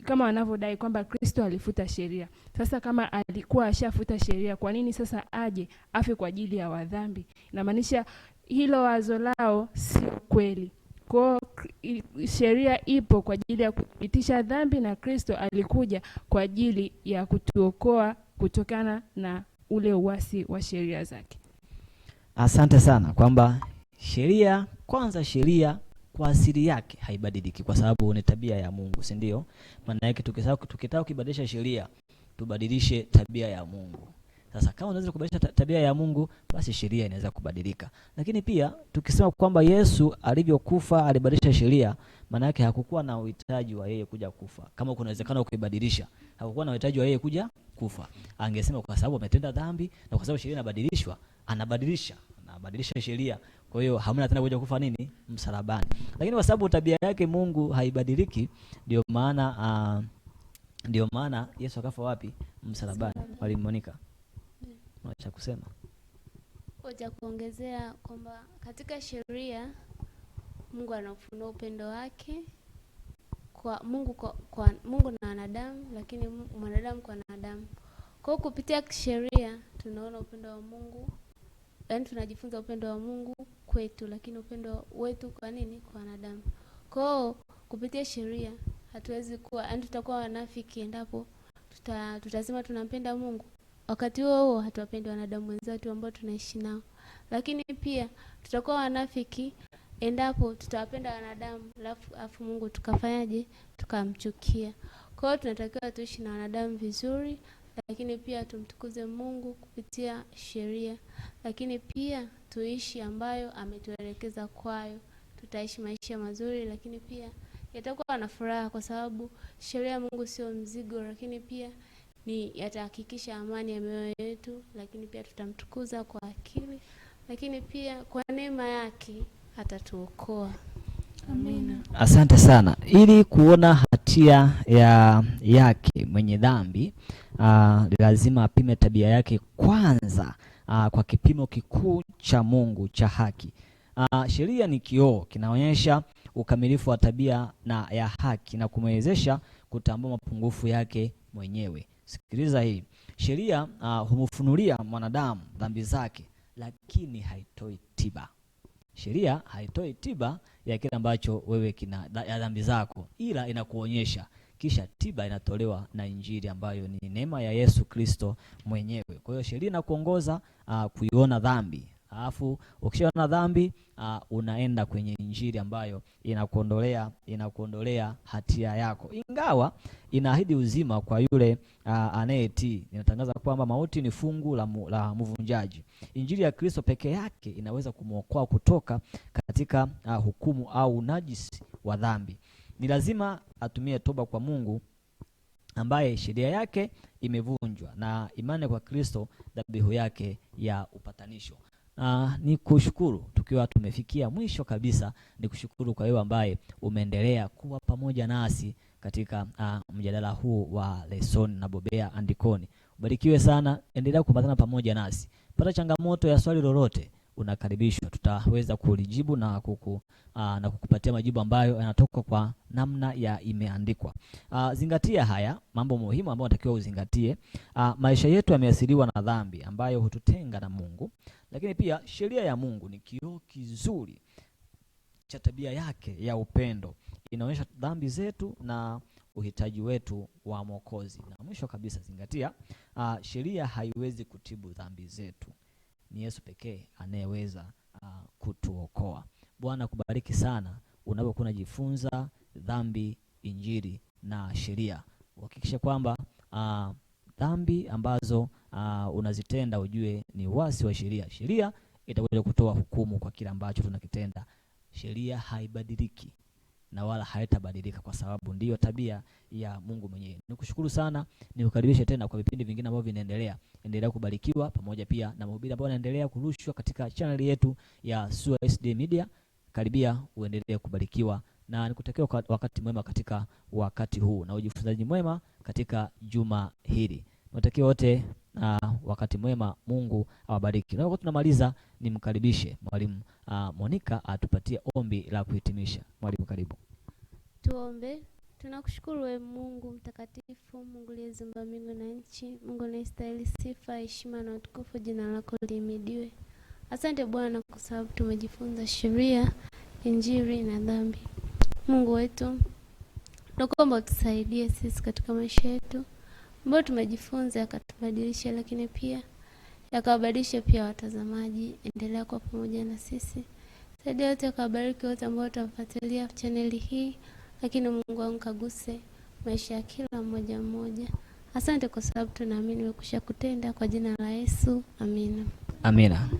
kama wanavyodai kwamba Kristo alifuta sheria, sasa kama alikuwa ashafuta sheria, kwa nini sasa aje afe kwa ajili ya wadhambi? Inamaanisha hilo wazo lao sio kweli. Kwa sheria ipo kwa ajili ya kuthibitisha dhambi, na Kristo alikuja kwa ajili ya kutuokoa kutokana na ule uasi wa sheria zake. Asante sana kwamba sheria kwa asili yake haibadiliki kwa sababu ni tabia ya Mungu, si ndio? Maana yake tukitaka kubadilisha sheria tubadilishe tabia ya Mungu. Sasa kama unaweza kubadilisha tabia ya Mungu, basi sheria inaweza kubadilika. Lakini pia tukisema kwamba Yesu alivyokufa alibadilisha sheria, maana yake hakukuwa na uhitaji wa yeye kuja kufa. Kama kuna uwezekano kuibadilisha, hakukuwa na uhitaji wa yeye kuja kufa. Angesema kwa sababu ametenda dhambi na kwa sababu sheria inabadilishwa, anabadilisha sheria. Kwa hiyo hamna tena kuja kufa nini? Msalabani. Lakini kwa sababu tabia yake Mungu haibadiliki, ndio maana Yesu akafa wapi? Msalabani. Mwalimu Monica, unaacha kusema? Cha kuongezea kwamba katika sheria Mungu anafunua upendo wake kwa Mungu na wanadamu, lakini mwanadamu kwa wanadamu. Kwa hiyo kupitia sheria tunaona upendo wa Mungu, yaani tunajifunza upendo wa Mungu kwetu, lakini upendo wetu kwa nini? Kwa wanadamu. Kwa hiyo kupitia sheria hatuwezi kuwa, yaani tutakuwa wanafiki endapo tutasema tunampenda Mungu, wakati huo hatuwapendi wanadamu wenzetu ambao tunaishi nao. Lakini pia tutakuwa wanafiki endapo tutawapenda wanadamu alafu Mungu tukafanyaje? Tukamchukia. Kwa hiyo tunatakiwa tuishi na wanadamu vizuri, lakini pia tumtukuze Mungu kupitia sheria, lakini pia tuishi ambayo ametuelekeza kwayo. Tutaishi maisha mazuri, lakini pia yatakuwa na furaha, kwa sababu sheria ya Mungu sio mzigo, lakini pia yatahakikisha amani ya mioyo yetu, lakini pia tutamtukuza kwa akili, lakini pia kwa neema yake atatuokoa. Amina. Asante sana. Ili kuona hatia yake mwenye dhambi, lazima apime tabia yake kwanza, kwa kipimo kikuu cha Mungu cha haki. Sheria ni kioo kinaonyesha ukamilifu wa tabia na ya haki na kumwezesha kutambua mapungufu yake mwenyewe. Sikiliza hii. Sheria humfunulia mwanadamu dhambi zake, lakini haitoi tiba. Sheria haitoi tiba ya kile ambacho wewe ya dhambi zako, ila inakuonyesha, kisha tiba inatolewa na Injili ambayo ni neema ya Yesu Kristo mwenyewe. Kwa hiyo sheria inakuongoza kuiona dhambi. Alafu ukishaona dhambi, unaenda kwenye Injili ambayo inakuondolea hatia yako. Ingawa inaahidi uzima kwa yule anayetii, inatangaza kwamba mauti ni fungu la mvunjaji. Injili ya Kristo peke yake inaweza kumwokoa kutoka katika hukumu au unajisi wa dhambi. Ni lazima atumie toba kwa Mungu ambaye sheria yake imevunjwa, na imani kwa Kristo, dhabihu yake ya upatanisho. Ni kushukuru tukiwa tumefikia mwisho kabisa. Ni kushukuru kwa wewe ambaye umeendelea kuwa pamoja nasi katika mjadala huu wa lesson na Bobea Andikoni. Ubarikiwe sana, endelea kupatana pamoja nasi. Pata changamoto ya swali lolote, unakaribishwa, tutaweza kulijibu na kukupatia majibu ambayo yanatoka kwa namna ya imeandikwa. Zingatia haya mambo muhimu ambayo unatakiwa uzingatie. Maisha yetu yameathiriwa na dhambi ambayo hututenga na Mungu, lakini pia sheria ya Mungu ni kioo kizuri cha tabia yake ya upendo. Inaonyesha dhambi zetu na uhitaji wetu wa Mwokozi. Na mwisho kabisa, zingatia, sheria haiwezi kutibu dhambi zetu. Ni Yesu pekee anayeweza kutuokoa. Bwana kubariki sana unapokuwa unajifunza dhambi, Injili na sheria. Uhakikishe kwamba dhambi ambazo unazitenda ujue ni uasi wa sheria. Sheria itakuja kutoa hukumu kwa kile ambacho tunakitenda. Sheria haibadiliki na wala haitabadilika, kwa sababu ndiyo tabia ya Mungu mwenyewe. Nikushukuru sana, nikukaribishe tena kwa vipindi vingine ambavyo vinaendelea. Endelea kubarikiwa pamoja pia na mahubiri ambayo yanaendelea kurushwa katika channel yetu ya SUA SD Media. Karibia uendelee kubarikiwa, na nikutakia wakati mwema katika wakati huu na ujifunzaji mwema katika juma hili. Natakia wote wakati mwema. Mungu awabariki. Na wakati tunamaliza, nimkaribishe mwalimu Monica atupatie ombi la kuhitimisha. Mwalimu, karibu. Tuombe. Tunakushukuru wewe Mungu mtakatifu, Mungu aliyeziumba mbingu na nchi, Mungu anayestahili sifa, heshima na utukufu. Jina lako lihimidiwe. Asante Bwana kwa sababu tumejifunza sheria, Injili na dhambi. Mungu wetu, tunakuomba utusaidie sisi katika maisha yetu ambayo tumejifunza, yakatubadilisha, lakini pia yakawabadilisha pia watazamaji. Endelea kwa pamoja na sisi. Saidia wote, akawabariki wote ambao watafuatilia chaneli hii, lakini Mungu wangu kaguse maisha ya kila mmoja mmoja. Asante kwa sababu tunaamini umekwisha kutenda, kwa jina la Yesu. Amina. Amina.